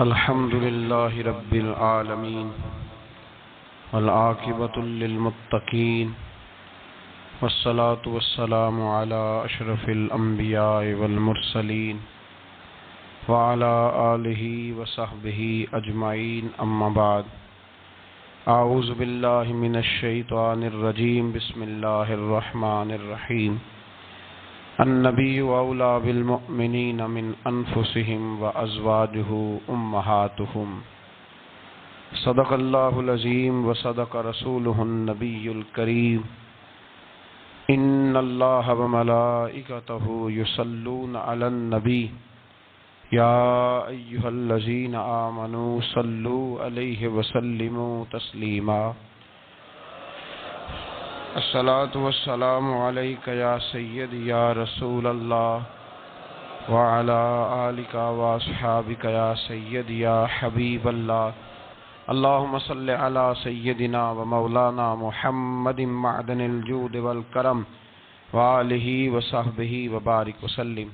الحمد لله رب العالمين والعاقبة للمتقين والصلاة والسلام على أشرف الأنبياء والمرسلين وعلى آله وصحبه أجمعين أما بعد أعوذ بالله من الشيطان الرجيم بسم الله الرحمن الرحيم النبي أولى بالمؤمنين من أنفسهم وأزواجه أمهاتهم صدق الله العظيم وصدق رسوله النبي الكريم إن الله وملائكته يصلون على النبي يا أيها الذين آمنوا صلوا عليه وسلموا تسليما الصلاة والسلام عليك يا سيدي يا رسول الله وعلى آلك وأصحابك يا سيدي يا حبيب الله اللهم صل على سيدنا ومولانا محمد معدن الجود والکرم وآلہ وصحبہ وبارک وسلم۔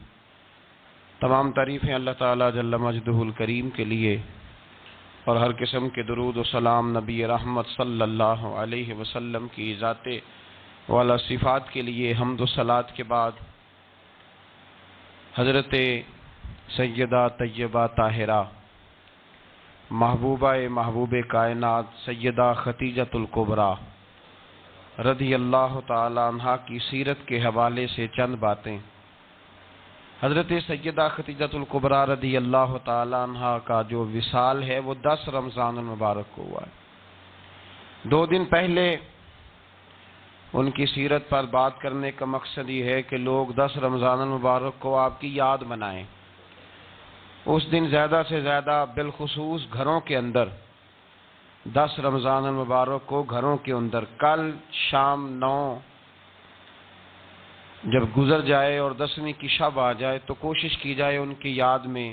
تمام تعریفیں اللہ تعالیٰ جل مجدہ الکریم کے لیے اور ہر قسم کے درود و سلام نبی رحمت صلی اللہ علیہ وسلم کی ذات والا صفات کے لیے حمد و صلات کے بعد حضرت سیدہ طیبہ طاہرہ محبوب کائنات سیدہ خدیجۃ الکبریٰ رضی اللہ تعالی عنہا کی سیرت کے حوالے سے چند باتیں۔ حضرت سیدہ خدیجۃ الکبریٰ رضی اللہ تعالی عنہا کا جو وصال ہے وہ 10 رمضان المبارک کو ہوا ہے۔ 2 دن پہلے ان کی سیرت پر بات کرنے کا مقصد یہ ہے کہ لوگ 10 رمضان المبارک کو آپ کی یاد منائیں۔ اس دن زیادہ سے زیادہ بالخصوص گھروں کے اندر 10 رمضان المبارک کو گھروں کے اندر کل شام 9 جب گزر جائے اور 10ویں کی شب آ جائے تو کوشش کی جائے ان کی یاد میں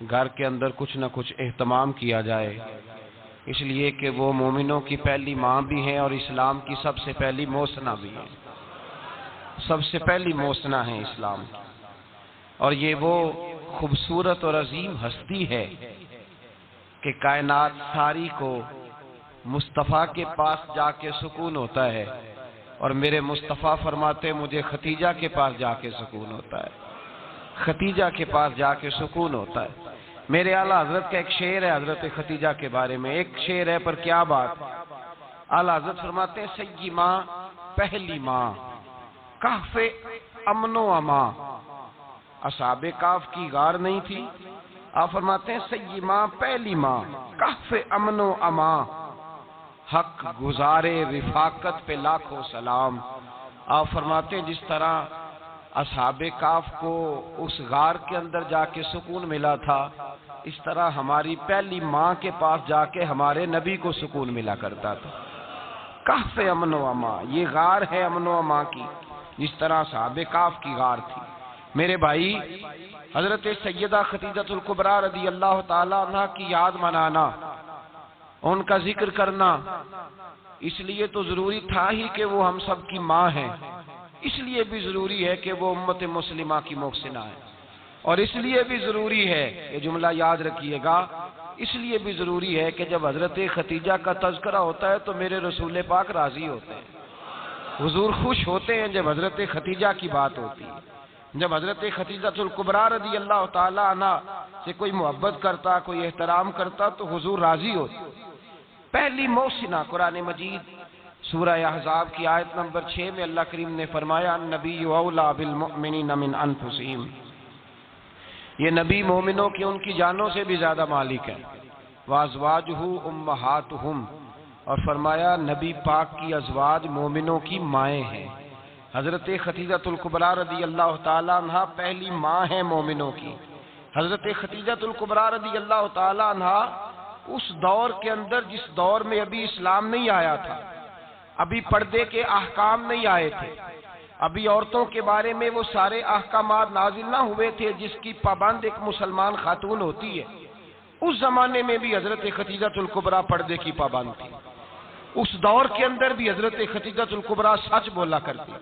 گھر کے اندر کچھ نہ کچھ اہتمام کیا جائے، اس لیے کہ وہ مومنوں کی پہلی ماں بھی ہیں اور اسلام کی سب سے پہلی موسنا بھی ہیں، سب سے پہلی موسنا ہے اسلام کی، اور یہ وہ خوبصورت اور عظیم ہستی ہے کہ کائنات ساری کو مصطفیٰ کے پاس جا کے سکون ہوتا ہے، اور میرے مصطفیٰ فرماتے مجھے ختیجہ کے پاس جا کے سکون ہوتا ہے، ختیجہ کے پاس جا کے سکون ہوتا ہے۔ میرے اعلیٰ حضرت کا ایک شعر ہے حضرت ختیجہ کے بارے میں، ایک شعر ہے پر کیا بات۔ اعلیٰ حضرت فرماتے ہیں سیدی ماں پہلی ماں کہف امن و امان، اصحاب کہف کی غار نہیں تھی، آپ فرماتے ہیں سیدی ماں پہلی ماں کہف امن و امان، حق گزارے رفاقت پہ لاکھوں سلام۔ آپ فرماتے ہیں جس طرح اصحاب کہف کو اس غار کے اندر جا کے سکون ملا تھا، اس طرح ہماری پہلی ماں کے پاس جا کے ہمارے نبی کو سکون ملا کرتا تھا۔ کہف امن و امان، یہ غار ہے امن و امان کی، جس طرح اصحاب کہف کی غار تھی۔ میرے بھائی، حضرت سیدہ خدیجۃ الکبریٰ رضی اللہ تعالی عنہ کی یاد منانا، ان کا ذکر کرنا اس لیے تو ضروری تھا ہی کہ وہ ہم سب کی ماں ہیں، اس لیے بھی ضروری ہے کہ وہ امت مسلمہ کی محسنہ ہے، اور اس لیے بھی ضروری ہے، یہ جملہ یاد رکھیے گا، اس لیے بھی ضروری ہے کہ جب حضرت ختیجہ کا تذکرہ ہوتا ہے تو میرے رسول پاک راضی ہوتے ہیں، حضور خوش ہوتے ہیں جب حضرت ختیجہ کی بات ہوتی ہے۔ جب حضرت خدیجۃ الکبریٰ رضی اللہ تعالی عنہ سے کوئی محبت کرتا، کوئی احترام کرتا تو حضور راضی ہوتے۔ پہلی محسنہ قرآن مجید سورہ احزاب کی آیت نمبر 6 میں اللہ کریم نے فرمایا النبی اولی بالمؤمنین من انفسہم، یہ نبی مومنوں کی ان کی جانوں سے بھی زیادہ مالک ہے، وازواجہ امہاتہم، اور فرمایا نبی پاک کی ازواج مومنوں کی مائیں ہیں۔ حضرت خدیجۃ الکبریٰ رضی اللہ تعالی عنہ پہلی ماں ہیں مومنوں کی۔ حضرت خدیجۃ الکبریٰ رضی اللہ تعالی عنہ اس دور کے اندر جس دور میں ابھی اسلام نہیں آیا تھا، ابھی پردے کے احکام نہیں آئے تھے، ابھی عورتوں کے بارے میں وہ سارے احکامات نازل نہ ہوئے تھے جس کی پابند ایک مسلمان خاتون ہوتی ہے، اس زمانے میں بھی حضرت خدیجۃ الکبریٰ پردے کی پابند تھی۔ اس دور کے اندر بھی حضرت خدیجۃ الکبریٰ سچ بولا کرتی،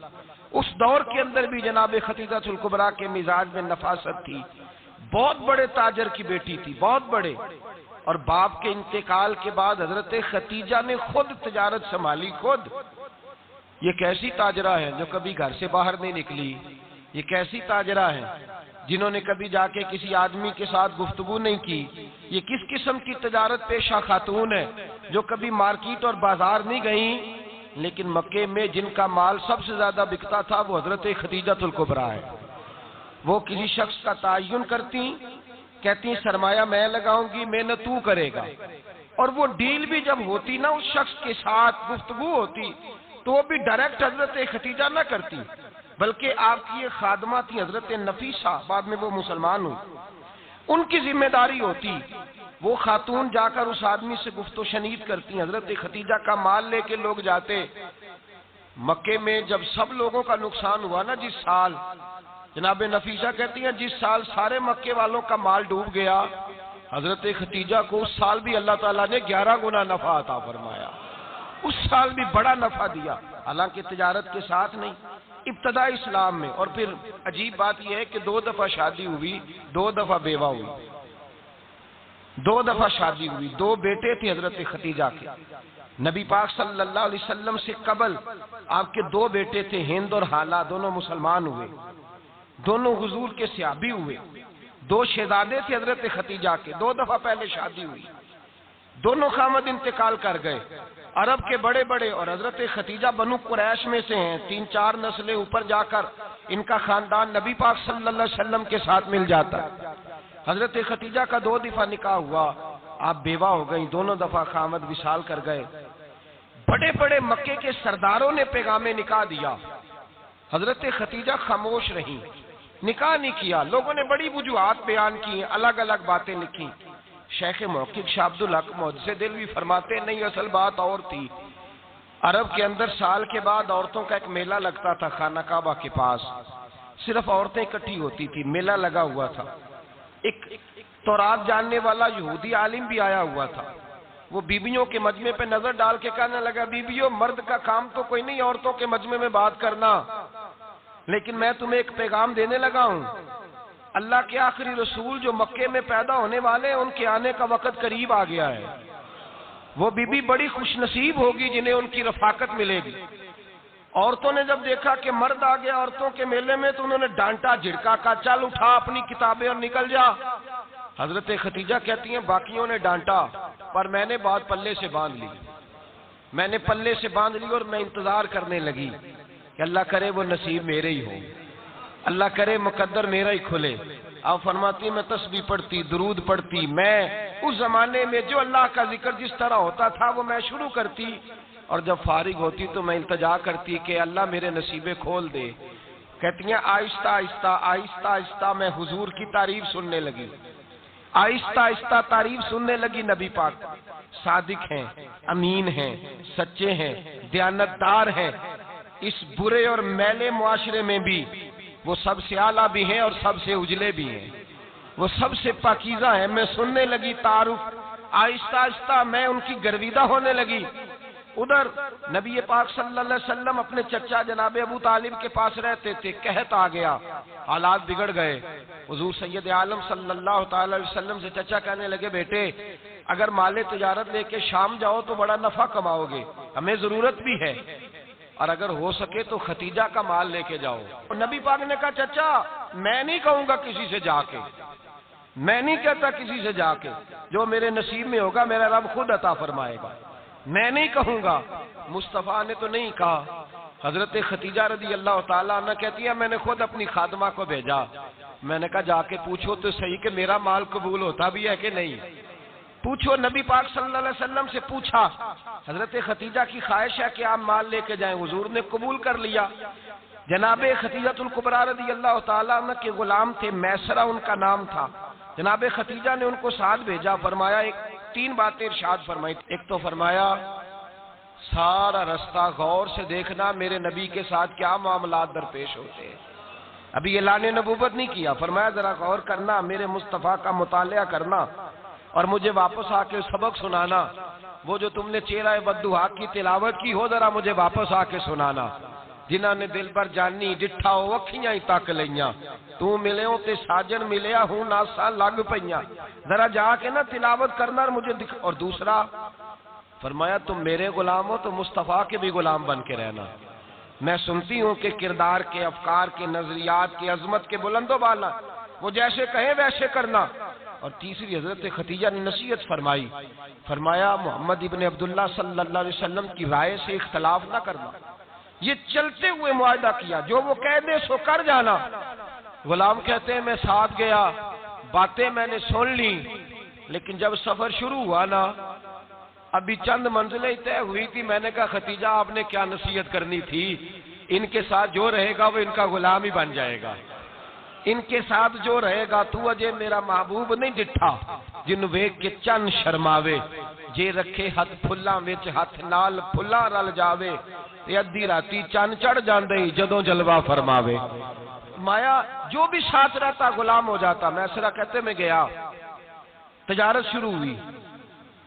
اس دور کے اندر بھی جناب خدیجۃ الکبریٰ کے مزاج میں نفاست تھی، بہت بڑے تاجر کی بیٹی تھی، بہت بڑے، اور باپ کے انتقال کے بعد حضرت ختیجہ نے خود تجارت سنبھالی، خود۔ یہ کیسی تاجرہ ہے جو کبھی گھر سے باہر نہیں نکلی؟ یہ کیسی تاجرہ ہے جنہوں نے کبھی جا کے کسی آدمی کے ساتھ گفتگو نہیں کی؟ یہ کس قسم کی تجارت پیشہ خاتون ہے جو کبھی مارکیٹ اور بازار نہیں گئیں؟ لیکن مکے میں جن کا مال سب سے زیادہ بکتا تھا وہ حضرت ختیجہ الکبریٰ ہے۔ وہ کسی شخص کا تعین کرتی، کہتی سرمایہ میں لگاؤں گی، محنت تو کرے گا، اور وہ ڈیل بھی جب ہوتی نا، اس شخص کے ساتھ گفتگو ہوتی تو وہ بھی ڈائریکٹ حضرت ختیجہ نہ کرتی، بلکہ آپ کی ایک خادمہ تھی حضرت نفیسہ، بعد میں وہ مسلمان ہوئی، ان کی ذمہ داری ہوتی، وہ خاتون جا کر اس آدمی سے گفت و شنید کرتی۔ حضرت ختیجہ کا مال لے کے لوگ جاتے مکے میں، جب سب لوگوں کا نقصان ہوا نا جس سال، جناب نفیسہ کہتی ہیں جس سال سارے مکے والوں کا مال ڈوب گیا، حضرت ختیجہ کو اس سال بھی اللہ تعالیٰ نے 11 گنا نفع عطا فرمایا، اس سال بھی بڑا نفع دیا، حالانکہ تجارت کے ساتھ نہیں، ابتدا اسلام میں۔ اور پھر عجیب بات یہ ہے کہ 2 دفعہ شادی ہوئی، 2 دفعہ بیوہ ہوئی، 2 دفعہ شادی ہوئی، 2 بیٹے تھے حضرت ختیجہ کے۔ نبی پاک صلی اللہ علیہ وسلم سے قبل آپ کے 2 بیٹے تھے، ہند اور حالہ، دونوں مسلمان ہوئے، دونوں حضور کے صحابی ہوئے۔ 2 شہزادے تھے حضرت ختیجہ کے، 2 دفعہ پہلے شادی ہوئی، دونوں خامد انتقال کر گئے، عرب کے بڑے بڑے، اور حضرت ختیجہ بنو قریش میں سے ہیں، 3-4 نسلیں اوپر جا کر ان کا خاندان نبی پاک صلی اللہ علیہ وسلم کے ساتھ مل جاتا ہے۔ حضرت ختیجہ کا 2 دفعہ نکاح ہوا، آپ بیوہ ہو گئیں، دونوں دفعہ خامد وصال کر گئے۔ بڑے بڑے مکے کے سرداروں نے پیغام نکاح دیا، حضرت ختیجہ خاموش رہیں، نکاح نہیں کیا۔ لوگوں نے بڑی وجوہات بیان کی، الگ الگ باتیں لکھی۔ شیخ محقق شاہ عبدالحق محدث دہلوی فرماتے نہیں، اصل بات اور تھی۔ عرب کے اندر سال کے بعد عورتوں کا ایک میلہ لگتا تھا خانہ کعبہ کے پاس، صرف عورتیں اکٹھی ہوتی تھی، میلہ لگا ہوا تھا۔ ایک تورات جاننے والا یہودی عالم بھی آیا ہوا تھا، وہ بیویوں کے مجمع پہ نظر ڈال کے کہنے لگا، بیویوں مرد کا کام تو کوئی نہیں عورتوں کے مجمع میں بات کرنا، لیکن میں تمہیں ایک پیغام دینے لگا ہوں، اللہ کے آخری رسول جو مکے میں پیدا ہونے والے ہیں ان کے آنے کا وقت قریب آ گیا ہے۔ وہ بیوی بڑی خوش نصیب ہوگی جنہیں ان کی رفاقت ملے گی۔ عورتوں نے جب دیکھا کہ مرد آ گیا عورتوں کے میلے میں تو انہوں نے ڈانٹا، جھڑکا، کہا چل اٹھا اپنی کتابیں اور نکل جا۔ حضرت ختیجہ کہتی ہیں باقیوں نے ڈانٹا پر میں نے بات پلے سے باندھ لی، میں نے پلے سے باندھ لی اور میں انتظار کرنے لگی کہ اللہ کرے وہ نصیب میرے ہی ہو، اللہ کرے مقدر میرا ہی کھلے۔ آپ فرماتی میں تسبیح پڑھتی، درود پڑھتی، میں اس زمانے میں جو اللہ کا ذکر جس طرح ہوتا تھا وہ میں شروع کرتی، اور جب فارغ ہوتی تو میں التجا کرتی کہ اللہ میرے نصیبے کھول دے۔ کہتی ہیں آہستہ آہستہ آہستہ آہستہ میں حضور کی تعریف سننے لگی، آہستہ آہستہ تعریف سننے لگی۔ نبی پاک صادق ہیں، امین ہیں، سچے ہیں، دیانتدار ہیں، اس برے اور میلے معاشرے میں بھی وہ سب سے اعلیٰ بھی ہیں اور سب سے اجلے بھی ہیں، وہ سب سے پاکیزہ ہیں۔ میں سننے لگی تعارف، آہستہ آہستہ میں ان کی گرویدہ ہونے لگی۔ ادھر نبی پاک صلی اللہ علیہ وسلم اپنے چچا جناب ابو طالب کے پاس رہتے تھے، قحط آ گیا، حالات بگڑ گئے۔ حضور سید عالم صلی اللہ تعالی علیہ وسلم سے چچا کہنے لگے بیٹے اگر مال تجارت لے کے شام جاؤ تو بڑا نفع کماؤ گے، ہمیں ضرورت بھی ہے، اور اگر ہو سکے تو ختیجہ کا مال لے کے جاؤ۔ اور نبی پاک نے کہا چچا میں نہیں کہوں گا کسی سے جا کے، میں نہیں کہتا کسی سے جا کے، جو میرے نصیب میں ہوگا میرا رب خود عطا فرمائے گا، میں نہیں کہوں گا۔ مصطفیٰ نے تو نہیں کہا۔ حضرت ختیجہ رضی اللہ تعالیٰ عنہ کہتی ہے میں نے خود اپنی خادمہ کو بھیجا، میں نے کہا جا کے پوچھو تو صحیح کہ میرا مال قبول ہوتا بھی ہے کہ نہیں، پوچھو۔ نبی پاک صلی اللہ علیہ وسلم سے پوچھا، حضرت ختیجہ کی خواہش ہے کہ آپ مال لے کے جائیں، حضور نے قبول کر لیا۔ جناب ختیجہ الکبریٰ رضی اللہ تعالیٰ عنہ کے غلام تھے، میسرہ ان کا نام تھا، جناب ختیجہ نے ان کو ساتھ بھیجا، فرمایا 3 باتیں ارشاد فرمائی۔ ایک تو فرمایا سارا رستہ غور سے دیکھنا میرے نبی کے ساتھ کیا معاملات درپیش ہوتے ہیں، ابھی اعلان نبوت نہیں کیا، فرمایا ذرا غور کرنا، میرے مصطفیٰ کا مطالعہ کرنا اور مجھے واپس آ کے سبق سنانا، وہ جو تم نے چہرہ بددعا کی تلاوت کی ہو ذرا مجھے واپس آ کے سنانا۔ جنہاں نے دل بر جانی ڈٹھا او اکھیاں ہی تک لیاں، تو ملے تے ساجن ملیا ہوں ناسا لگ پئیاں، ذرا جا کے نا تلاوت کرنا اور مجھے اور دوسرا فرمایا تم میرے غلام ہو تو مصطفیٰ کے بھی غلام بن کے رہنا، میں سنتی ہوں کہ کردار کے، افکار کے، نظریات کے، عظمت کے بلند و بالا، وہ جیسے کہیں ویسے کرنا۔ اور تیسری حضرت خدیجہ نے نصیحت فرمائی، فرمایا محمد ابن عبداللہ صلی اللہ علیہ وسلم کی رائے سے اختلاف نہ کرنا، یہ چلتے ہوئے معاہدہ کیا، جو وہ کہہ دے سو کر جانا۔ غلام کہتے ہیں میں ساتھ گیا، باتیں میں نے سن لی، لیکن جب سفر شروع ہوا نا، ابھی چند منزلیں طے ہوئی تھی، میں نے کہا خدیجہ آپ نے کیا نصیحت کرنی تھی، ان کے ساتھ جو رہے گا وہ ان کا غلام ہی بن جائے گا، ان کے ساتھ جو رہے گا تو اجے میرا محبوب نہیں ڈٹھا جن ویکھ کے چن شرماوے، جے رکھے ہاتھ پھلاں وچ ہاتھ نال پھلاں رل جاوے، تے ادھی راتی چن چڑھ جاندے جدوں جلوہ فرماوے۔ مایا جو بھی ساتھ رہتا غلام ہو جاتا۔ میں سرا کہتے میں گیا، تجارت شروع ہوئی،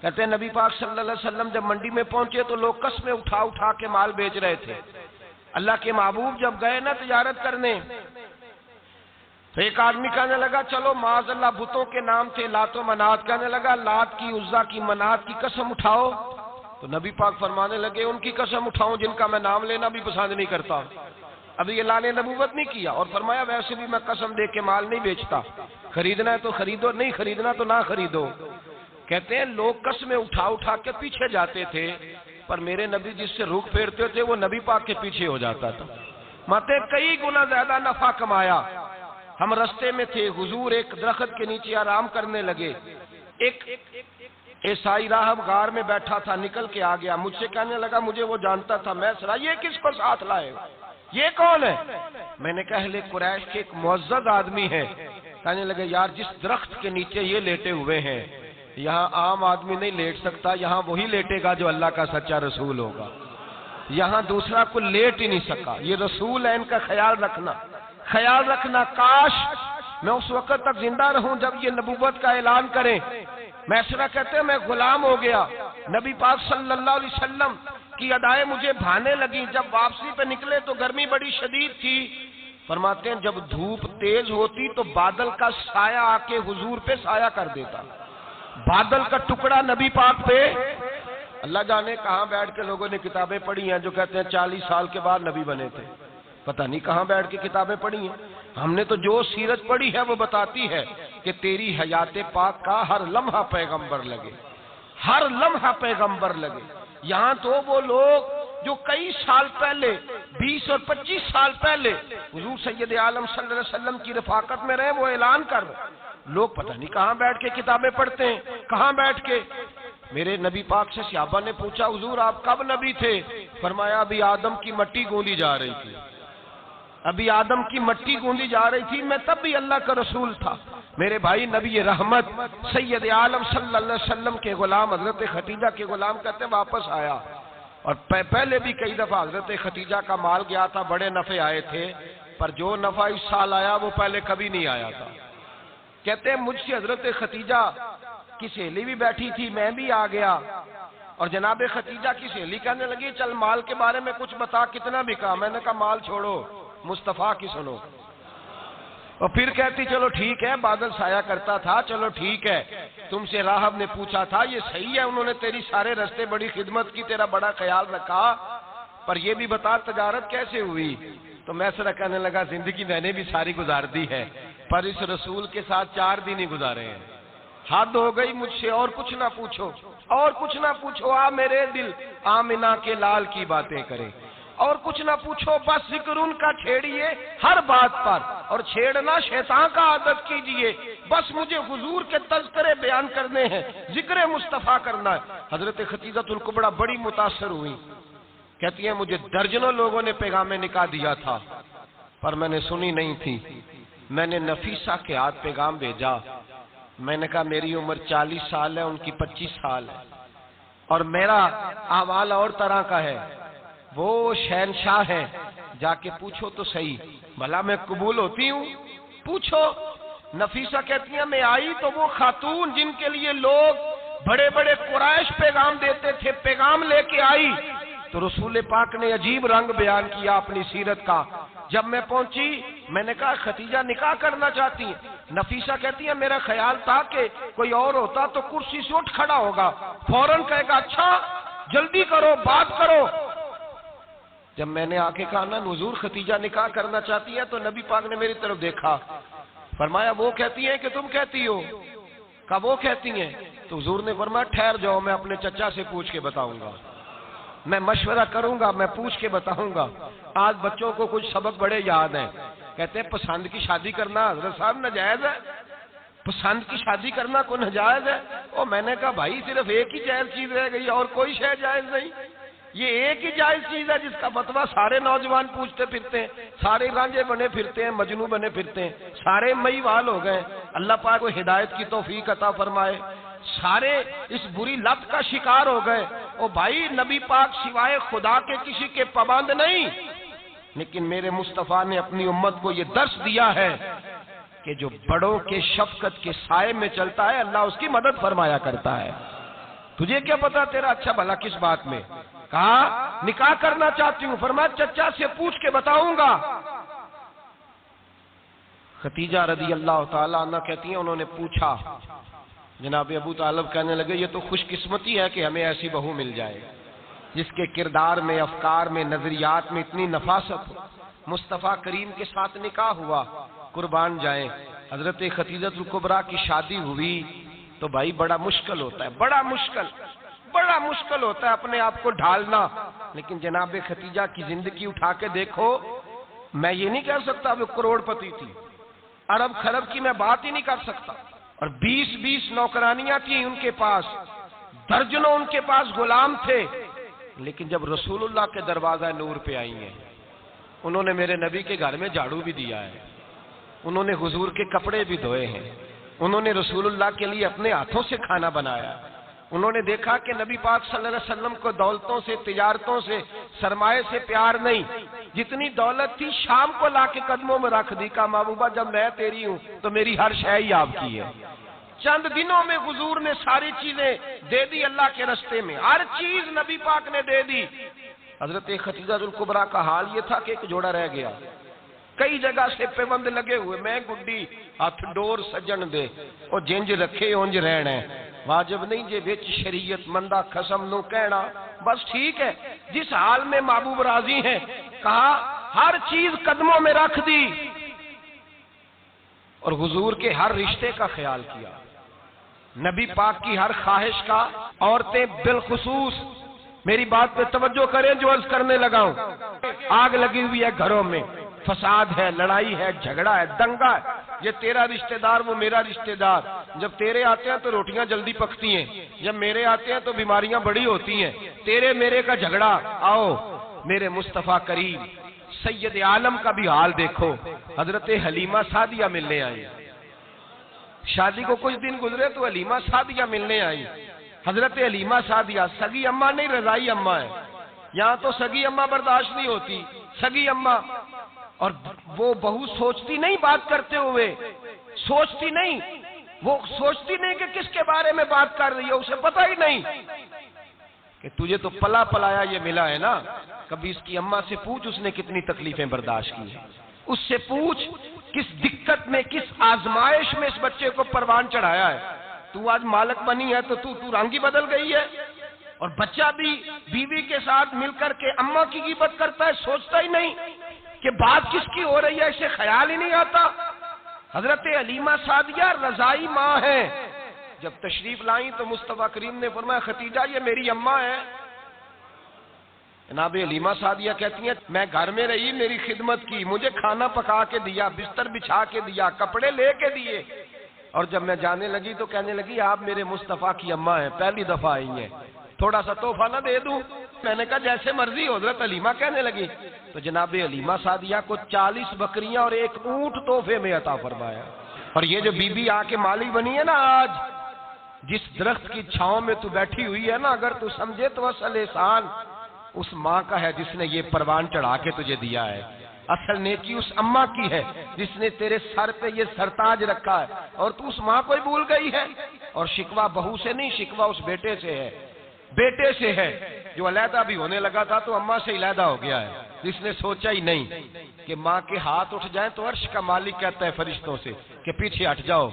کہتے ہیں نبی پاک صلی اللہ علیہ وسلم جب منڈی میں پہنچے تو لوگ قسمیں اٹھا اٹھا کے مال بیچ رہے تھے۔ اللہ کے محبوب جب گئے نا تجارت کرنے تو ایک آدمی کہنے لگا چلو معاذ اللہ بتوں کے نام تھے لات و منات، کہنے لگا لات کی، عزا کی، منات کی قسم اٹھاؤ، تو نبی پاک فرمانے لگے ان کی قسم اٹھاؤں جن کا میں نام لینا بھی پسند نہیں کرتا۔ ابھی یہ اعلان نبوت نہیں کیا، اور فرمایا ویسے بھی میں قسم دے کے مال نہیں بیچتا، خریدنا ہے تو خریدو، نہیں خریدنا تو نہ خریدو۔ کہتے ہیں لوگ قسمیں اٹھا اٹھا کے پیچھے جاتے تھے، پر میرے نبی جس سے رخ پھیرتے تھے وہ نبی پاک کے پیچھے ہو جاتا تھا۔ ماتے کئی گنا زیادہ نفع کمایا۔ ہم رستے میں تھے، حضور ایک درخت کے نیچے آرام کرنے لگے، ایک عیسائی راہب غار میں بیٹھا تھا، نکل کے آ گیا، مجھ سے کہنے لگا مجھے وہ جانتا تھا، میں سرا یہ کس کو ساتھ لائے، یہ کون ہے؟ میں نے کہا اہل قریش کے ایک معزز آدمی ہے۔ کہنے لگے یار جس درخت کے نیچے یہ لیٹے ہوئے ہیں یہاں عام آدمی نہیں لیٹ سکتا، یہاں وہی لیٹے گا جو اللہ کا سچا رسول ہوگا، یہاں دوسرا کوئی لیٹ ہی نہیں سکا، یہ رسول ہے، ان کا خیال رکھنا، خیال رکھنا۔ کاش میں اس وقت تک زندہ رہوں جب یہ نبوت کا اعلان کریں۔ میں سنا کہتے ہیں میں غلام ہو گیا، نبی پاک صلی اللہ علیہ وسلم کی ادائیں مجھے بھانے لگی۔ جب واپسی پہ نکلے تو گرمی بڑی شدید تھی، فرماتے ہیں جب دھوپ تیز ہوتی تو بادل کا سایہ آ کے حضور پہ سایہ کر دیتا، بادل کا ٹکڑا نبی پاک پہ۔ اللہ جانے کہاں بیٹھ کے لوگوں نے کتابیں پڑھی ہیں جو کہتے ہیں 40 سال کے بعد نبی بنے تھے، پتہ نہیں کہاں بیٹھ کے کتابیں پڑھی ہیں۔ ہم نے تو جو سیرت پڑھی ہے وہ بتاتی ہے کہ تیری حیات پاک کا ہر لمحہ پیغمبر لگے، ہر لمحہ پیغمبر لگے۔ یہاں تو وہ لوگ جو کئی سال پہلے 20 اور 25 سال پہلے حضور سید عالم صلی اللہ علیہ وسلم کی رفاقت میں رہے وہ اعلان کر رہے، لوگ پتہ نہیں کہاں بیٹھ کے کتابیں پڑھتے ہیں، کہاں بیٹھ کے۔ میرے نبی پاک سے صحابہ نے پوچھا حضور آپ کب نبی تھے؟ فرمایا ابھی آدم کی مٹی گوندی جا رہی تھی، ابھی آدم کی مٹی گوندی جا رہی تھی، میں تب بھی اللہ کا رسول تھا۔ میرے بھائی نبی رحمت سید عالم صلی اللہ علیہ وسلم کے غلام حضرت خدیجہ کے غلام کہتے ہیں واپس آیا، اور پہلے بھی کئی دفعہ حضرت خدیجہ کا مال گیا تھا، بڑے نفع آئے تھے، پر جو نفع اس سال آیا وہ پہلے کبھی نہیں آیا تھا۔ کہتے ہیں مجھ سے حضرت خدیجہ کی سہیلی بھی بیٹھی تھی، میں بھی آ گیا، اور جناب خدیجہ کی سہیلی کہنے لگی چل مال کے بارے میں کچھ بتا کتنا بکا؟ میں نے کہا مال چھوڑو مصطفیٰ کی سنو، اور پھر کہتی چلو ٹھیک ہے بادل سایہ کرتا تھا، چلو ٹھیک ہے تم سے راہب نے پوچھا تھا یہ صحیح ہے، انہوں نے تیری سارے رستے بڑی خدمت کی، تیرا بڑا خیال رکھا، پر یہ بھی بتا تجارت کیسے ہوئی؟ تو میں سرا کہنے لگا زندگی میں نے بھی ساری گزار دی ہے، پر اس رسول کے ساتھ 4 دن ہی گزارے ہیں، حد ہو گئی مجھ سے، اور کچھ نہ پوچھو، اور کچھ نہ پوچھو، آ میرے دل آمنہ کے لال کی باتیں کرے، اور کچھ نہ پوچھو، بس ذکر ان کا چھیڑیے ہر بات پر، اور چھیڑنا شیطان کا عادت کیجئے، بس مجھے حضور کے تذکرے بیان کرنے ہیں، ذکر مصطفیٰ کرنا ہے۔ حضرت خدیجہ الکبریٰ بڑی متاثر ہوئی، کہتی ہیں مجھے درجنوں لوگوں نے پیغام نکاح دیا تھا پر میں نے سنی نہیں تھی، میں نے نفیسہ کے ہاتھ پیغام بھیجا، میں نے کہا میری عمر 40 سال ہے، ان کی 25 سال ہے، اور میرا احوال اور طرح کا ہے، وہ شہنشاہ ہے، جا کے پوچھو تو صحیح، بھلا میں قبول ہوتی ہوں؟ پوچھو۔ نفیسہ کہتی ہیں میں آئی تو وہ خاتون جن کے لیے لوگ بڑے بڑے قریش پیغام دیتے تھے، پیغام لے کے آئی، تو رسول پاک نے عجیب رنگ بیان کیا اپنی سیرت کا. جب میں پہنچی میں نے کہا ختیجہ نکاح کرنا چاہتی ہیں. نفیسہ کہتی ہے میرا خیال تھا کہ کوئی اور ہوتا تو کرسی سے اٹھ کھڑا ہوگا, فوراً کہے گا اچھا جلدی کرو بات کرو. جب میں نے آ کے کہا نا حضور ختیجہ نکاح کرنا چاہتی ہے, تو نبی پاک نے میری طرف دیکھا, فرمایا وہ کہتی ہیں کہ تم کہتی ہو؟ کہا وہ کہتی ہیں. تو حضور نے فرمایا ٹھہر جاؤ, میں اپنے چچا سے پوچھ کے بتاؤں گا, میں مشورہ کروں گا, میں پوچھ کے بتاؤں گا. آج بچوں کو کچھ سبق بڑے یاد ہیں, کہتے ہیں پسند کی شادی کرنا حضرت صاحب ناجائز ہے, پسند کی شادی کرنا کوئی ناجائز ہے؟ اور میں نے کہا بھائی صرف ایک ہی جائز چیز رہ گئی اور کوئی شے جائز نہیں. یہ ایک ہی جائز چیز ہے جس کا فتویٰ سارے نوجوان پوچھتے پھرتے ہیں, سارے رانجے بنے پھرتے ہیں, مجنوں بنے پھرتے ہیں, سارے مئی وال ہو گئے. اللہ پاک کو ہدایت کی توفیق عطا فرمائے. سارے اس بری لت کا شکار ہو گئے. او بھائی نبی پاک سوائے خدا کے کسی کے پابند نہیں, لیکن میرے مصطفیٰ نے اپنی امت کو یہ درس دیا ہے کہ جو بڑوں کے شفقت کے سائے میں چلتا ہے اللہ اس کی مدد فرمایا کرتا ہے. تجھے کیا پتا تیرا اچھا بھلا کس بات میں؟ کہا نکاح کرنا چاہتی ہوں, فرمایا چچا سے پوچھ کے بتاؤں گا. ختیجہ رضی اللہ تعالیٰ عنہ کہتی ہیں انہوں نے پوچھا. جناب ابو طالب کہنے لگے یہ تو خوش قسمتی ہے کہ ہمیں ایسی بہو مل جائے جس کے کردار میں, افکار میں, نظریات میں اتنی نفاست ہو. مصطفیٰ کریم کے ساتھ نکاح ہوا, قربان جائیں. حضرت خدیجہ الکبریٰ کی شادی ہوئی تو بھائی بڑا مشکل ہوتا ہے, بڑا مشکل ہوتا ہے اپنے آپ کو ڈھالنا. لیکن جناب خدیجہ کی زندگی اٹھا کے دیکھو, میں یہ نہیں کہہ سکتا وہ کروڑ پتی تھی, ارب خرب کی میں بات ہی نہیں کر سکتا. اور 20 نوکرانیاں تھیں ان کے پاس, درجنوں ان کے پاس غلام تھے. لیکن جب رسول اللہ کے دروازہ نور پہ آئی ہیں, انہوں نے میرے نبی کے گھر میں جھاڑو بھی دیا ہے, انہوں نے حضور کے کپڑے بھی دھوئے ہیں, انہوں نے رسول اللہ کے لیے اپنے ہاتھوں سے کھانا بنایا. انہوں نے دیکھا کہ نبی پاک صلی اللہ علیہ وسلم کو دولتوں سے, تجارتوں سے, سرمایے سے پیار نہیں. جتنی دولت تھی شام کو لا کے قدموں میں رکھ دی. کہا محبوبہ جب میں تیری ہوں تو میری ہر شے ہی آپ کی ہے. چند دنوں میں حضور نے ساری چیزیں دے دی اللہ کے رستے میں, ہر چیز نبی پاک نے دے دی. حضرت خدیجہ الکبریٰ کا حال یہ تھا کہ ایک جوڑا رہ گیا, کئی جگہ سے پیوند لگے ہوئے, میں گڈی ہاتھ ڈور سجن دے او جنج رکھے اونج رہنا, واجب نہیں جے وچ شریعت مندہ قسم نو کہنا. بس ٹھیک ہے جس حال میں محبوب راضی ہیں. کہا ہر چیز قدموں میں رکھ دی اور حضور کے ہر رشتے کا خیال کیا, نبی پاک کی ہر خواہش کا. عورتیں بالخصوص میری بات پہ توجہ کریں جو عرض کرنے لگا ہوں. آگ لگی ہوئی ہے گھروں میں, فساد ہے, لڑائی ہے, جھگڑا ہے, دنگا ہے. یہ تیرا رشتہ دار وہ میرا رشتہ دار, جب تیرے آتے ہیں تو روٹیاں جلدی پکتی ہیں, جب میرے آتے ہیں تو بیماریاں بڑی ہوتی ہیں. تیرے میرے کا جھگڑا. آؤ میرے مصطفیٰ کریم سید عالم کا بھی حال دیکھو. حضرت حلیمہ سعدیہ ملنے آئی, شادی کو کچھ دن گزرے تو حلیمہ سعدیہ ملنے آئی. حضرت حلیمہ سعدیہ سگی اماں نہیں رضائی اماں ہے. یہاں تو سگی اماں برداشت نہیں ہوتی, سگی اماں. اور وہ بہو سوچتی نہیں بات کرتے ہوئے, سوچتی نہیں, وہ سوچتی نہیں کہ کس کے بارے میں بات کر رہی ہے, اسے پتہ ہی نہیں کہ تجھے تو پلا پلایا یہ ملا ہے نا. کبھی اس کی اماں سے پوچھ اس نے کتنی تکلیفیں برداشت کی ہیں, اس سے پوچھ کس دقت میں, کس آزمائش میں اس بچے کو پروان چڑھایا ہے. تو آج مالک بنی ہے تو رنگ ہی بدل گئی ہے. اور بچہ بھی بیوی کے ساتھ مل کر کے اماں کی غیبت کرتا ہے, سوچتا ہی نہیں کہ بات کس کی ہو رہی ہے, اسے خیال ہی نہیں آتا. حضرت حلیمہ سعدیہ رضائی ماں ہے. جب تشریف لائیں تو مصطفیٰ کریم نے فرمایا ختیجہ یہ میری اماں ہے. جناب حلیمہ سعدیہ کہتی ہیں میں گھر میں رہی, میری خدمت کی, مجھے کھانا پکا کے دیا, بستر بچھا کے دیا, کپڑے لے کے دیے. اور جب میں جانے لگی تو کہنے لگی آپ میرے مصطفیٰ کی اماں ہیں, پہلی دفعہ آئی ہیں, تھوڑا سا تحفہ نہ دے دوں؟ میں نے کہا جیسے مرضی. حضرت حلیمہ کہنے لگی تو جناب حلیمہ سعدیہ کو 40 بکریاں اور 1 اونٹ تحفے میں عطا فرمایا. اور یہ جو بی بی آ کے مالی بنی ہے نا, آج جس درخت کی چھاؤں میں تو بیٹھی ہوئی ہے نا, اگر تو سمجھے تو اصل احسان اس ماں کا ہے جس نے یہ پروان چڑھا کے تجھے دیا ہے. اصل نیکی اس اماں کی ہے جس نے تیرے سر پہ یہ سرتاج رکھا ہے, اور تو اس ماں کو ہی بھول گئی ہے. اور شکوہ بہو سے نہیں, شکوہ اس بیٹے سے ہے. بیٹے سے ہے جو علیحدہ بھی ہونے لگا تھا تو اماں سے علیحدہ ہو گیا ہے. اس نے سوچا ہی نہیں کہ ماں کے ہاتھ اٹھ جائیں تو عرش کا مالک کہتا ہے فرشتوں سے کہ پیچھے ہٹ جاؤ,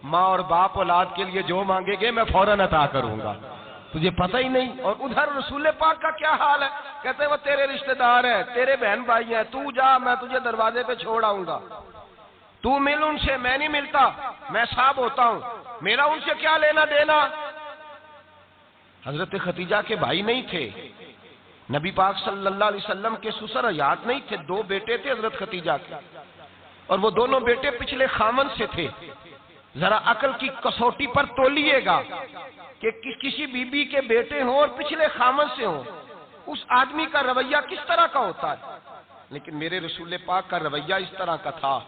ماں اور باپ اولاد کے لیے جو مانگے گے میں فوراً عطا کروں گا, تجھے پتہ ہی نہیں. اور ادھر رسول پاک کا کیا حال ہے, کہتے ہیں وہ تیرے رشتہ دار ہیں, تیرے بہن بھائی ہیں, تو جا میں تجھے دروازے پہ چھوڑ آؤں گا, تو مل ان سے, میں نہیں ملتا, میں صاحب ہوتا ہوں, میرا ان سے کیا لینا دینا. حضرت خدیجہ کے بھائی نہیں تھے, نبی پاک صلی اللہ علیہ وسلم کے سسر حیات نہیں تھے, 2 بیٹے تھے حضرت خدیجہ کے, اور وہ دونوں بیٹے پچھلے خامن سے تھے. ذرا عقل کی کسوٹی پر تولیے گا کہ کسی بی بی کے بیٹے ہوں اور پچھلے خامن سے ہوں, اس آدمی کا رویہ کس طرح کا ہوتا ہے. لیکن میرے رسول پاک کا رویہ اس طرح کا تھا.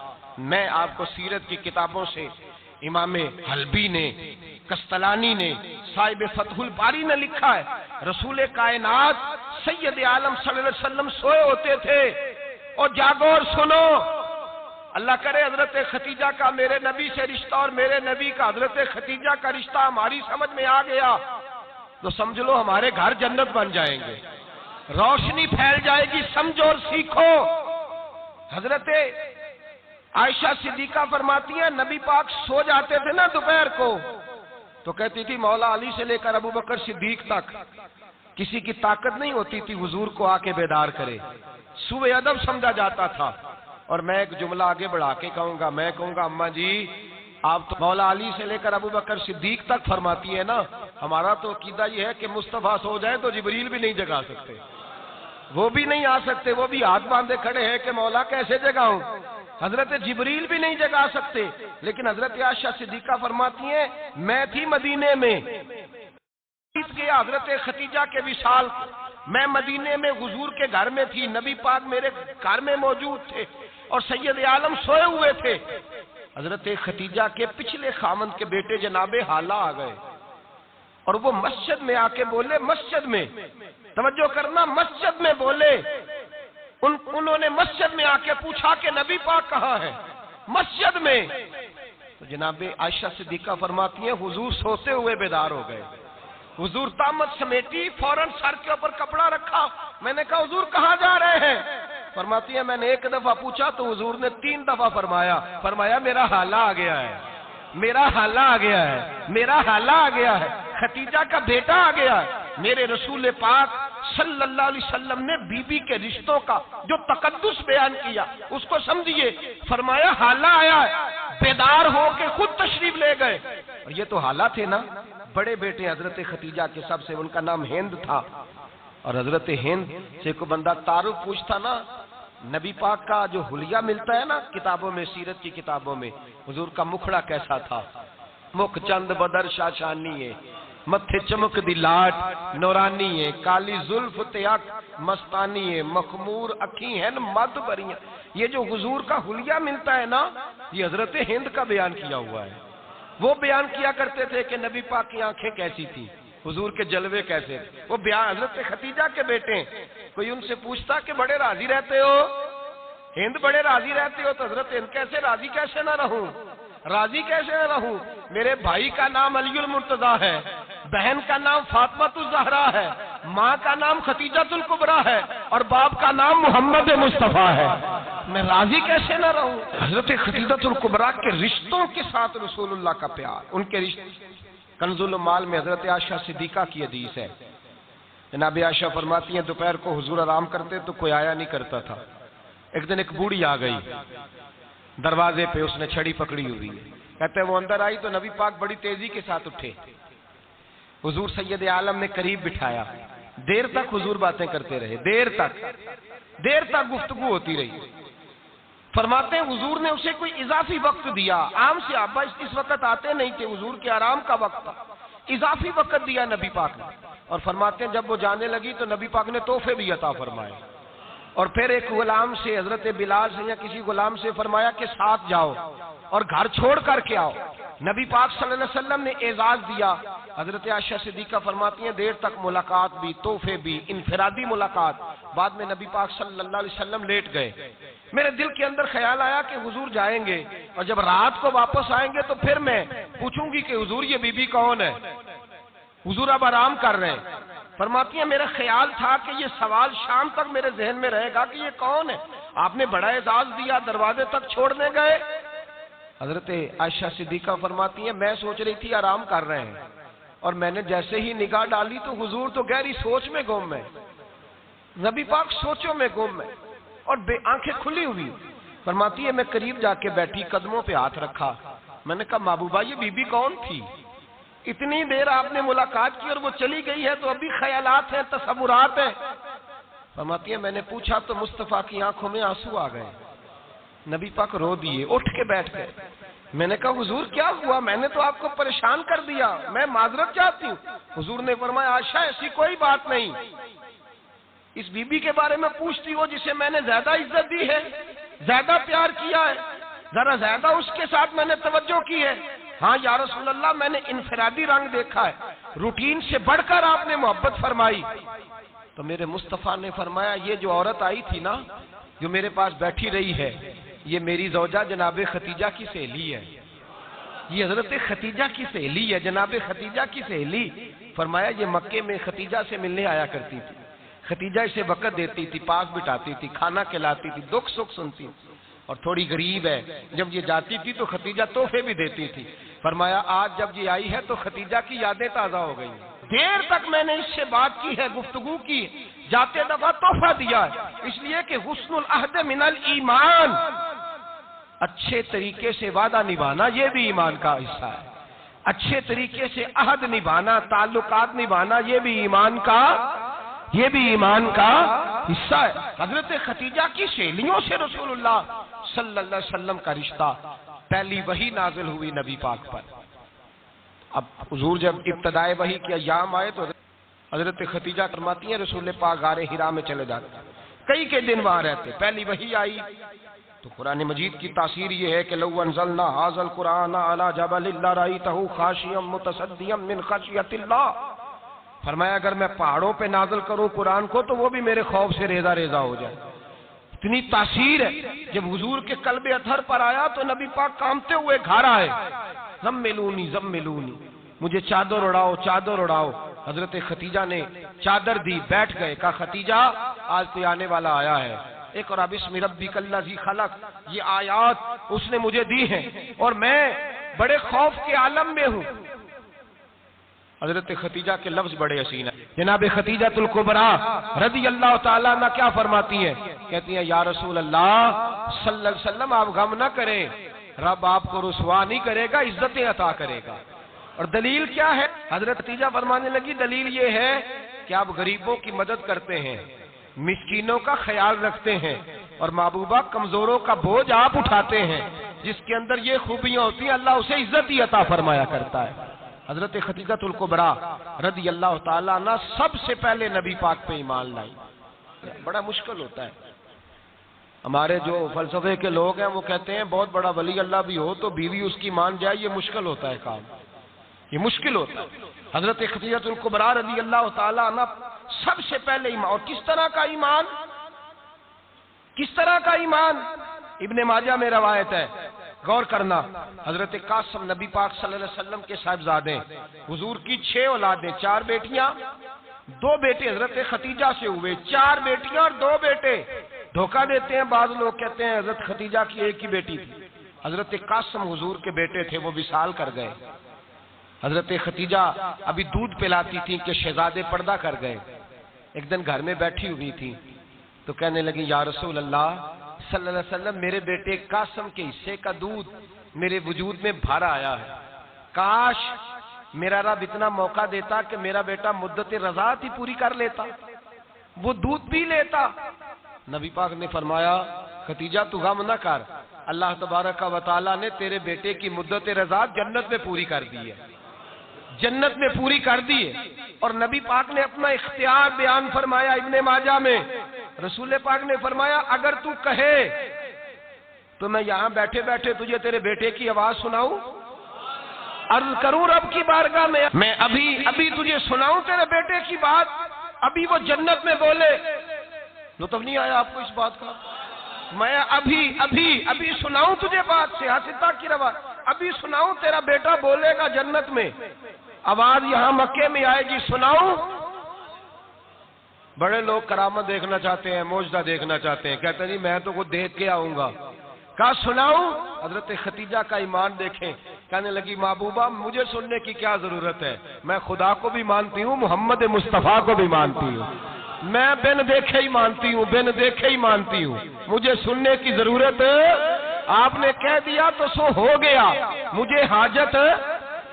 میں آپ کو سیرت کی کتابوں سے امام حلبی نے, قسطلانی نے, صاحب فتح الباری نے لکھا ہے, رسول کائنات سید عالم صلی اللہ علیہ وسلم سوئے ہوتے تھے, اور جاگو اور سنو, اللہ کرے حضرت خدیجہ کا میرے نبی سے رشتہ اور میرے نبی کا حضرت خدیجہ کا رشتہ ہماری سمجھ میں آ گیا تو سمجھ لو ہمارے گھر جنت بن جائیں گے, روشنی پھیل جائے گی. سمجھو اور سیکھو. حضرت عائشہ صدیقہ فرماتی ہیں نبی پاک سو جاتے تھے نا دوپہر کو تو کہتی تھی مولا علی سے لے کر ابو بکر صدیق تک کسی کی طاقت نہیں ہوتی تھی حضور کو آ کے بیدار کرے, سوء ادب سمجھا جاتا تھا. اور میں ایک جملہ آگے بڑھا کے کہوں گا, میں کہوں گا اماں جی آپ تو مولا علی سے لے کر ابو بکر صدیق تک فرماتی ہے نا, ہمارا تو عقیدہ یہ ہے کہ مصطفیٰ سو جائے تو جبریل بھی نہیں جگا سکتے, وہ بھی نہیں آ سکتے, وہ بھی ہاتھ باندھے کھڑے ہیں کہ مولا کیسے جگاؤں. حضرت جبریل بھی نہیں جگا سکتے. لیکن حضرت عائشہ صدیقہ فرماتی ہیں میں تھی مدینے میں کے حضرت خدیجہ کے وصال, میں مدینے میں حضور کے گھر میں تھی, نبی پاک میرے گھر میں موجود تھے اور سید عالم سوئے ہوئے تھے. حضرت خدیجہ کے پچھلے خامند کے بیٹے جناب حالہ آ گئے اور وہ مسجد میں آ کے بولے, مسجد میں توجہ کرنا, مسجد میں بولے, انہوں نے مسجد میں آ کے پوچھا کہ نبی پاک کہاں ہے, مسجد میں. تو جناب عائشہ صدیقہ فرماتی ہیں حضور سوتے ہوئے بیدار ہو گئے. حضور طامت سمیٹی, فوراً سر کے اوپر کپڑا رکھا. میں نے کہا حضور کہاں جا رہے ہیں؟ فرماتی ہے میں نے 1 دفعہ پوچھا تو حضور نے 3 دفعہ فرمایا میرا حالہ آ گیا ہے, میرا حالہ آ گیا ہے, میرا حالہ آ گیا ہے, خدیجہ کا بیٹا آ گیا ہے. میرے رسول پاک صلی اللہ علیہ وسلم نے بی بی کے رشتوں کا جو تقدس بیان کیا اس کو سمجھیے. فرمایا حالہ آیا ہے, بیدار ہو کے خود تشریف لے گئے. اور یہ تو حالہ تھے نا, بڑے بیٹے حضرت خدیجہ کے سب سے, ان کا نام ہند تھا. اور حضرت ہند سے کوئی بندہ تعارف پوچھتا نا, نبی پاک کا جو حلیہ ملتا ہے نا کتابوں میں, سیرت کی کتابوں میں, حضور کا مکھڑا کیسا تھا, مکھ چند بدر شاشانی ہے, متھے چمک دی لاٹ نورانی ہے, کالی زلف تیاک مستانی ہے, مخمور اکھی ہیں مد بریاں. یہ جو حضور کا حلیہ ملتا ہے نا یہ حضرت ہند کا بیان کیا ہوا ہے. وہ بیان کیا کرتے تھے کہ نبی پاک کی آنکھیں کیسی تھی, حضور کے جلوے کیسے تھے. وہ بیان حضرت خدیجہ کے بیٹے ہیں. کوئی ان سے پوچھتا کہ بڑے راضی رہتے ہو, ہند بڑے راضی رہتے ہو, تو حضرت ہند کیسے راضی کیسے نہ رہوں, راضی کیسے نہ رہوں. میرے بھائی کا نام علی المرتضیٰ ہے, بہن کا نام فاطمہ الزہرا ہے, ماں کا نام خدیجہ الکبریٰ ہے, اور باپ کا نام محمد مصطفیٰ ہے, میں راضی کیسے نہ رہوں. حضرت خدیجہ الکبریٰ کے رشتوں کے ساتھ رسول اللہ کا پیار, ان کے رشتے. کنز المال میں حضرت عائشہ صدیقہ کی حدیث ہے, جناب عائشہ فرماتی ہیں دوپہر کو حضور آرام کرتے تو کوئی آیا نہیں کرتا تھا. ایک دن ایک بوڑھی آ گئی دروازے پہ, اس نے چھڑی پکڑی ہوئی ہے. کہتے ہیں وہ اندر آئی تو نبی پاک بڑی تیزی کے ساتھ اٹھے, حضور سید عالم نے قریب بٹھایا, دیر تک حضور باتیں کرتے رہے, دیر تک گفتگو ہوتی رہی. فرماتے ہیں حضور نے اسے کوئی اضافی وقت دیا, عام صحابہ اس وقت آتے نہیں تھے, حضور کے آرام کا وقت تھا, اضافی وقت دیا نبی پاک نے. اور فرماتے ہیں جب وہ جانے لگی تو نبی پاک نے تحفے بھی عطا فرمائے, اور پھر ایک غلام سے, حضرت بلال سے یا کسی غلام سے فرمایا کہ ساتھ جاؤ اور گھر چھوڑ کر کے آؤ. نبی پاک صلی اللہ علیہ وسلم نے اعزاز دیا. حضرت عائشہ صدیقہ فرماتی ہیں دیر تک ملاقات بھی, تحفے بھی, انفرادی ملاقات. بعد میں نبی پاک صلی اللہ علیہ وسلم لیٹ گئے. میرے دل کے اندر خیال آیا کہ حضور جائیں گے اور جب رات کو واپس آئیں گے تو پھر میں پوچھوں گی کہ حضور یہ بی بی کون ہے, حضور اب آرام کر رہے ہیں. فرماتی ہیں میرا خیال تھا کہ یہ سوال شام تک میرے ذہن میں رہے گا کہ یہ کون ہے، آپ نے بڑا اعزاز دیا، دروازے تک چھوڑنے گئے۔ حضرت عائشہ صدیقہ فرماتی ہیں میں سوچ رہی تھی آرام کر رہے ہیں، اور میں نے جیسے ہی نگاہ ڈالی تو حضور تو گہری سوچ میں گم ہے، نبی پاک سوچوں میں گم ہے اور آنکھیں کھلی ہوئی۔ فرماتی ہے میں قریب جا کے بیٹھی، قدموں پہ ہاتھ رکھا، میں نے کہا محبوبہ یہ بی بی کون تھی؟ اتنی دیر آپ نے ملاقات کی اور وہ چلی گئی ہے تو ابھی خیالات ہیں، تصورات ہیں۔ فرماتی ہے میں نے پوچھا تو مصطفیٰ کی آنکھوں میں آنسو آ گئے، نبی پاک رو دیے، اٹھ کے بیٹھ گئے۔ میں نے کہا حضور کیا ہوا؟ میں نے تو آپ کو پریشان کر دیا، میں معذرت چاہتی ہوں۔ حضور نے فرمایا عائشہ ایسی کوئی بات نہیں، اس بی بی کے بارے میں پوچھتی ہو جسے میں نے زیادہ عزت دی ہے، زیادہ پیار کیا ہے، ذرا زیادہ اس کے ساتھ میں نے توجہ کی ہے۔ ہاں یا رسول اللہ میں نے انفرادی رنگ دیکھا ہے، روٹین سے بڑھ کر آپ نے محبت فرمائی۔ تو میرے مصطفیٰ نے فرمایا یہ جو عورت آئی تھی نا، جو میرے پاس بیٹھی رہی ہے، یہ میری زوجہ جناب ختیجہ کی سہیلی ہے، یہ حضرت ختیجہ کی سہیلی ہے، جناب ختیجہ کی سہیلی۔ فرمایا یہ مکے میں ختیجہ سے ملنے آیا کرتی تھی، ختیجہ اسے وقت دیتی تھی، پاس بٹھاتی تھی، کھانا کھلاتی تھی، دکھ سکھ سنتی تھی، اور تھوڑی غریب ہے، جب یہ جاتی تھی تو ختیجہ تحفے بھی دیتی تھی۔ فرمایا آج جب یہ آئی ہے تو ختیجہ کی یادیں تازہ ہو گئی، دیر تک میں نے اس سے بات کی ہے، گفتگو کی، جاتے دفعہ تحفہ دیا ہے، اس لیے کہ حسن العہد من الایمان، اچھے طریقے سے وعدہ نبھانا یہ بھی ایمان کا حصہ ہے، اچھے طریقے سے عہد نبھانا، تعلقات نبھانا یہ بھی ایمان کا حصہ ہے۔ حضرت ختیجہ کی سہیلیوں سے رسول اللہ صلی اللہ علیہ وسلم کا رشتہ، پہلی وحی نازل ہوئی نبی پاک پر۔ اب حضور جب ابتدائے وحی کے ایام آئے تو حضرت ختیجہ فرماتی ہیں رسول پاک غار حرا میں چلے جاتے، کئی کے دن وہاں رہتے، پہلی وحی آئی تو قرآن مجید کی تاثیر یہ ہے کہ لو انزلنا ھذا القرآن علی جبل لرأیتہ خاشعا متصدعا من خشیۃ اللہ، فرمایا اگر میں پہاڑوں پہ نازل کروں قرآن کو تو وہ بھی میرے خوف سے ریزہ ریزہ ہو جائے، اتنی تاثیر ہے۔ جب حضور کے قلب اطہر پر آیا تو نبی پاک کانپتے ہوئے گھر آئے، زملونی زملونی، مجھے چادر اڑاؤ چادر اڑاؤ۔ حضرت ختیجہ نے چادر دی، بیٹھ گئے، کہا ختیجہ آج تو آنے والا آیا ہے، اقرأ بسم ربک الذی خلق، یہ آیات اس نے مجھے دی ہیں اور میں بڑے خوف کے عالم میں ہوں۔ حضرت ختیجہ کے لفظ بڑے حسین ہیں، جناب ختیجہ الکبریٰ رضی اللہ تعالیٰ عنہ کیا فرماتی ہیں؟ کہتی ہیں یا رسول اللہ صلی اللہ علیہ وسلم آپ غم نہ کریں، رب آپ کو رسوا نہیں کرے گا، عزتیں عطا کرے گا۔ اور دلیل کیا ہے؟ حضرت ختیجہ فرمانے لگی دلیل یہ ہے کہ آپ غریبوں کی مدد کرتے ہیں، مسکینوں کا خیال رکھتے ہیں، اور محبوبہ کمزوروں کا بوجھ آپ اٹھاتے ہیں، جس کے اندر یہ خوبیاں ہوتی ہیں اللہ اسے عزت ہی عطا فرمایا کرتا ہے۔ حضرت ختیجہ الکبریٰ رضی اللہ تعالیٰ عنہ سب سے پہلے نبی پاک پہ ایمان لائی۔ بڑا مشکل ہوتا ہے، ہمارے جو فلسفے کے لوگ ہیں وہ کہتے ہیں بہت بڑا ولی اللہ بھی ہو تو بیوی اس کی مان جائے، یہ مشکل ہوتا ہے کام، یہ مشکل ہوتا ہے۔ حضرت ختیجہ الکبریٰ رضی اللہ تعالیٰ عنہ سب سے پہلے ایمان، اور کس طرح کا ایمان؟ کس طرح کا ایمان؟ ابن ماجہ میں روایت ہے، غور کرنا، حضرت قاسم نبی پاک صلی اللہ علیہ وسلم کے صاحبزادے، حضور کی 6 اولادیں، 4 بیٹیاں 2 بیٹے حضرت ختیجہ سے ہوئے، 4 بیٹیاں اور 2 بیٹے۔ دھوکہ دیتے ہیں بعض لوگ، کہتے ہیں حضرت ختیجہ کی ایک ہی بیٹی تھی، حضرت قاسم حضور کے بیٹے تھے، وہ وصال کر گئے۔ حضرت ختیجہ ابھی دودھ پلاتی تھی کہ شہزادے پردہ کر گئے، ایک دن گھر میں بیٹھی ہوئی تھی تو کہنے لگی یا رسول اللہ صلی اللہ علیہ وسلم میرے بیٹے قاسم کے حصے کا دودھ میرے وجود میں بھر آیا ہے، کاش میرا رب اتنا موقع دیتا کہ میرا بیٹا مدت رضاعت ہی پوری کر لیتا، وہ دودھ پی لیتا۔ نبی پاک نے فرمایا ختیجہ تو غم نہ کر، اللہ تبارک و تعالیٰ نے تیرے بیٹے کی مدت رضاعت جنت میں پوری کر دی ہے، جنت میں پوری کر دی ہے۔ اور نبی پاک نے اپنا اختیار بیان فرمایا ابن ماجہ میں، رسول پاک نے فرمایا اگر تو کہے تو میں یہاں بیٹھے بیٹھے تجھے تیرے بیٹے کی آواز سناؤں، عرض کروں رب کی بارگاہ میں ابھی تجھے سناؤں تیرے بیٹے کی بات، ابھی وہ جنت میں بولے۔ لطف نہیں آیا آپ کو اس بات کا؟ میں ابھی سناؤں تجھے بات، سیاستہ کی روایت، ابھی سناؤں تیرا بیٹا بولے گا جنت میں، آواز یہاں مکے میں آئے گی، سناؤں؟ بڑے لوگ کرامت دیکھنا چاہتے ہیں، معجزہ دیکھنا چاہتے ہیں، کہتے ہیں جی میں تو خود دیکھ کے آؤں گا. کہا سناؤں؟ حضرت خدیجہ کا ایمان دیکھیں. کہنے لگی محبوبہ مجھے سننے کی کیا ضرورت ہے، میں خدا کو بھی مانتی ہوں، محمد مصطفیٰ کو بھی مانتی ہوں، میں بن دیکھے ہی مانتی ہوں، بن دیکھے ہی مانتی ہوں، مجھے سننے کی ضرورت آپ نے کہہ دیا تو سو ہو گیا، مجھے حاجت.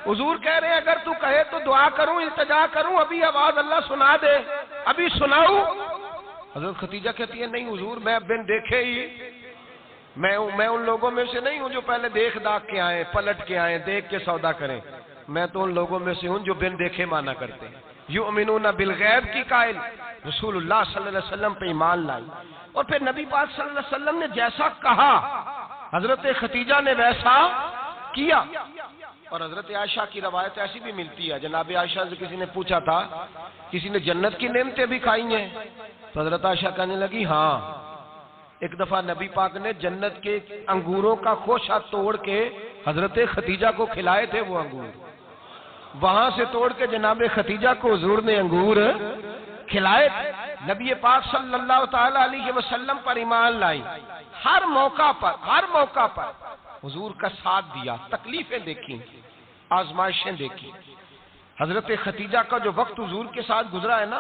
حضور کہہ رہے ہیں اگر تو کہے تو دعا کروں، التجا کروں، ابھی آواز اللہ سنا دے، ابھی سناؤں؟ حضرت خدیجہ کہتی ہے نہیں حضور میں بن دیکھے ہی، میں ان لوگوں میں سے نہیں ہوں جو پہلے دیکھ داکھ کے آئے، پلٹ کے آئے، دیکھ کے سودا کریں. میں تو ان لوگوں میں سے ہوں جو بن دیکھے مانا کرتے ہیں. یؤمنون بالغیب کی قائل رسول اللہ صلی اللہ علیہ وسلم پہ ایمان لائی. اور پھر نبی پاک صلی اللہ علیہ وسلم نے جیسا کہا حضرت خدیجہ نے ویسا کیا. اور حضرت عائشہ کی روایت ایسی بھی ملتی ہے، جناب عائشہ سے کسی نے پوچھا تھا کسی نے جنت کی نعمتیں بھی کھائی ہیں؟ تو حضرت عائشہ کہنے لگی ہاں، ایک دفعہ نبی پاک نے جنت کے انگوروں کا خوشہ توڑ کے حضرت خدیجہ کو کھلائے تھے. وہ انگور وہاں سے توڑ کے جناب خدیجہ کو حضور نے انگور کھلائے تھے. نبی پاک صلی اللہ تعالی علیہ وسلم پر ایمان لائی. ہر موقع پر حضور کا ساتھ دیا، تکلیفیں دیکھی، آزمائشیں دیکھی. حضرت خدیجہ کا جو وقت حضور کے ساتھ گزرا ہے نا،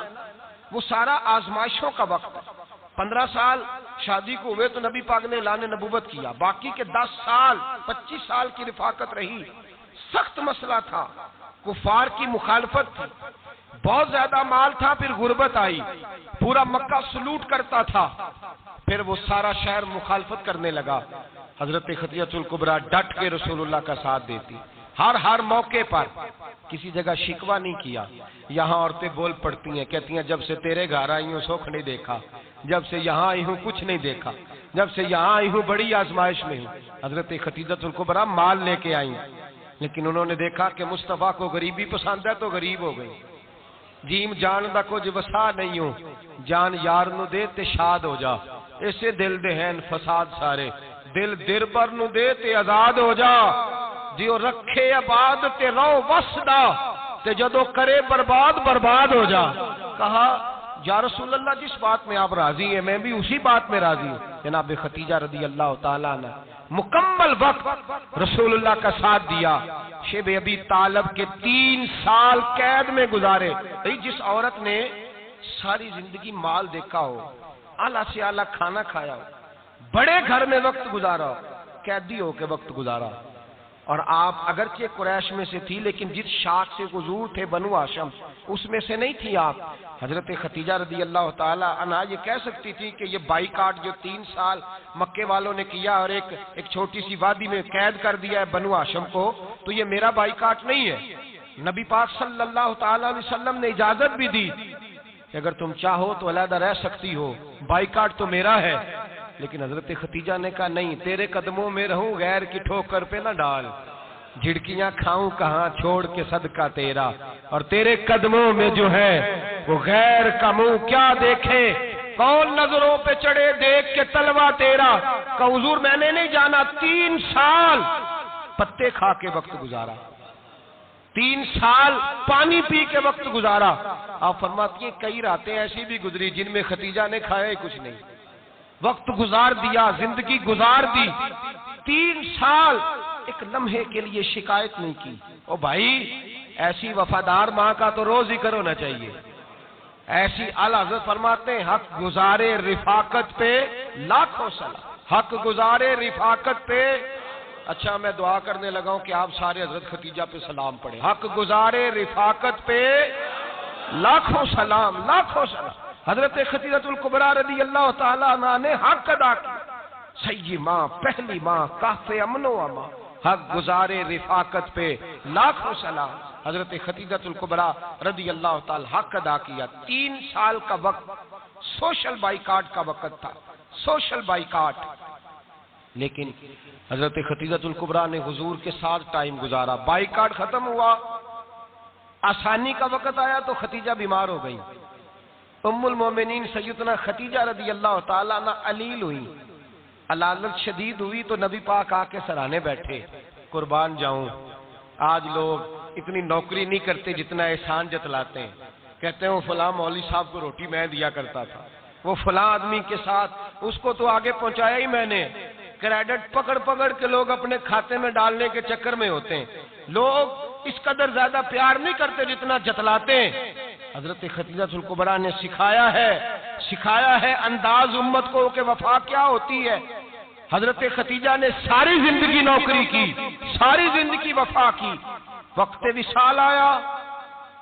وہ سارا آزمائشوں کا وقت ہے. 15 سال شادی کو ہوئے تو نبی پاک نے اعلان نبوت کیا، باقی کے 10 سال 25 سال کی رفاقت رہی. سخت مسئلہ تھا، کفار کی مخالفت تھی، بہت زیادہ مال تھا، پھر غربت آئی، پورا مکہ سلوٹ کرتا تھا، پھر وہ سارا شہر مخالفت کرنے لگا. حضرت خدیجہ الکبریٰ ڈٹ کے رسول اللہ کا ساتھ دیتی، ہر موقع پر کسی جگہ شکوہ نہیں کیا. یہاں عورتیں بول پڑتی ہیں، کہتی ہیں جب سے تیرے گھر آئی ہوں سکھ نہیں دیکھا، جب سے یہاں آئی ہوں کچھ نہیں دیکھا، جب سے یہاں آئی ہوں بڑی آزمائش میں ہوں. حضرت خدیجہ الکبریٰ مال لے کے آئی، لیکن انہوں نے دیکھا کہ مصطفیٰ کو غریبی پسند ہے تو غریب ہو گئی. جیم جان دا کچھ وسا نہیں ہو، جان یار نو دے تے شاد ہو جا، اسے دل دے ہیں فساد سارے، دل دربر نو دے تے آزاد ہو جا. دیو رکھے آباد تے رو وسدا تے جدو کرے برباد ہو جا. کہا یا رسول اللہ جس بات میں آپ راضی ہیں میں بھی اسی بات میں راضی ہوں. جناب خدیجہ رضی اللہ تعالیٰ عنہ مکمل وقت رسول اللہ کا ساتھ دیا. شیب ابی طالب کے 3 سال قید میں گزارے. جس عورت نے ساری زندگی مال دیکھا ہو، اعلیٰ سے اعلیٰ کھانا کھایا ہو، بڑے گھر میں وقت گزارا ہو، قیدی ہو کے وقت گزارا. اور آپ اگرچہ قریش میں سے تھی لیکن جس شاخ سے حضور تھے بنو ہاشم اس میں سے نہیں تھی آپ. حضرت خدیجہ رضی اللہ تعالی عنہا یہ کہہ سکتی تھی کہ یہ بائیکاٹ جو 3 سال مکے والوں نے کیا اور ایک چھوٹی سی وادی میں قید کر دیا ہے بنو ہاشم کو، تو یہ میرا بائیکاٹ نہیں ہے. نبی پاک صلی اللہ تعالی علیہ وسلم نے اجازت بھی دی کہ اگر تم چاہو تو علیحدہ رہ سکتی ہو، بائیکاٹ تو میرا ہے. لیکن حضرت خدیجہ نے کہا نہیں، تیرے قدموں میں رہوں، غیر کی ٹھوکر پہ نہ ڈال، جھڑکیاں کھاؤں کہاں چھوڑ کے صدقہ تیرا، اور تیرے قدموں میں جو ہے وہ غیر کا منہ کیا دیکھے، کون نظروں پہ چڑھے دیکھ کے تلوا تیرا. کہ حضور میں نے نہیں جانا. 3 سال پتے کھا کے وقت گزارا، 3 سال پانی پی کے وقت گزارا. آپ فرماتی ہیں کئی راتیں ایسی بھی گزری جن میں خدیجہ نے کھایا ہی کچھ نہیں، وقت گزار دیا، زندگی گزار دی. 3 سال ایک لمحے کے لیے شکایت نہیں کی. او بھائی ایسی وفادار ماں کا تو روز ذکر ہونا چاہیے. ایسی اعلیٰ حضرت فرماتے ہیں حق گزارے رفاقت پہ لاکھوں سلام، حق گزارے رفاقت پہ. اچھا میں دعا کرنے لگا ہوں کہ آپ سارے حضرت خدیجہ پہ سلام پڑھیں. حق گزارے رفاقت پہ لاکھوں سلام، لاکھوں سلام. حضرت خدیجہ الکبریٰ رضی اللہ تعالیٰ عنہ نے حق ادا کیا. سیدی ماں، پہلی ماں، کاف امن و امان، حق گزارے رفاقت پہ لاکھوں سلام. حضرت خدیجہ الکبریٰ رضی اللہ تعالی حق ادا کیا. 3 سال کا وقت سوشل بائیکاٹ کا وقت تھا، سوشل بائیکاٹ. لیکن حضرت خدیجہ الکبریٰ نے حضور کے ساتھ ٹائم گزارا. بائیکاٹ ختم ہوا، آسانی کا وقت آیا تو خدیجہ بیمار ہو گئی. ام المومنین سیدنا خدیجہ رضی اللہ تعالیٰ عنہ علیل ہوئی، علالت شدید ہوئی تو نبی پاک آ کے سرانے بیٹھے. قربان جاؤں، آج لوگ اتنی نوکری نہیں کرتے جتنا احسان جتلاتے ہیں. کہتے ہیں وہ فلاں مولوی صاحب کو روٹی میں دیا کرتا تھا، وہ فلاں آدمی کے ساتھ اس کو تو آگے پہنچایا ہی میں نے۔ کریڈٹ پکڑ پکڑ کے لوگ اپنے کھاتے میں ڈالنے کے چکر میں ہوتے ہیں، لوگ اس قدر زیادہ پیار نہیں کرتے جتنا جتلاتے ہیں۔ حضرت خدیجہ الکبریٰ نے سکھایا ہے انداز امت کو کہ وفا کیا ہوتی ہے۔ حضرت خدیجہ نے ساری زندگی نوکری کی، ساری زندگی وفا کی، وقت وصال آیا،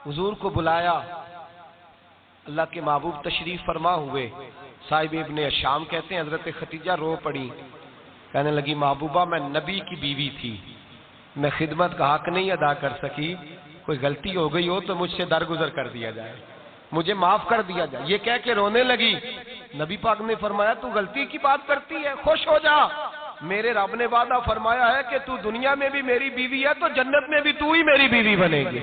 حضور کو بلایا، اللہ کے محبوب تشریف فرما ہوئے۔ صاحب ابن الشام کہتے ہیں حضرت خدیجہ رو پڑی، کہنے لگی محبوبہ میں نبی کی بیوی تھی، میں خدمت کا حق نہیں ادا کر سکی، کوئی غلطی ہو گئی ہو تو مجھ سے درگزر کر دیا جائے، مجھے معاف کر دیا جائے۔ یہ کہہ کے رونے لگی۔ نبی پاک نے فرمایا تو غلطی کی بات کرتی ہے، خوش ہو جا، میرے رب نے وعدہ فرمایا ہے کہ تو دنیا میں بھی میری بیوی ہے تو جنت میں بھی تو ہی میری بیوی بنے گی۔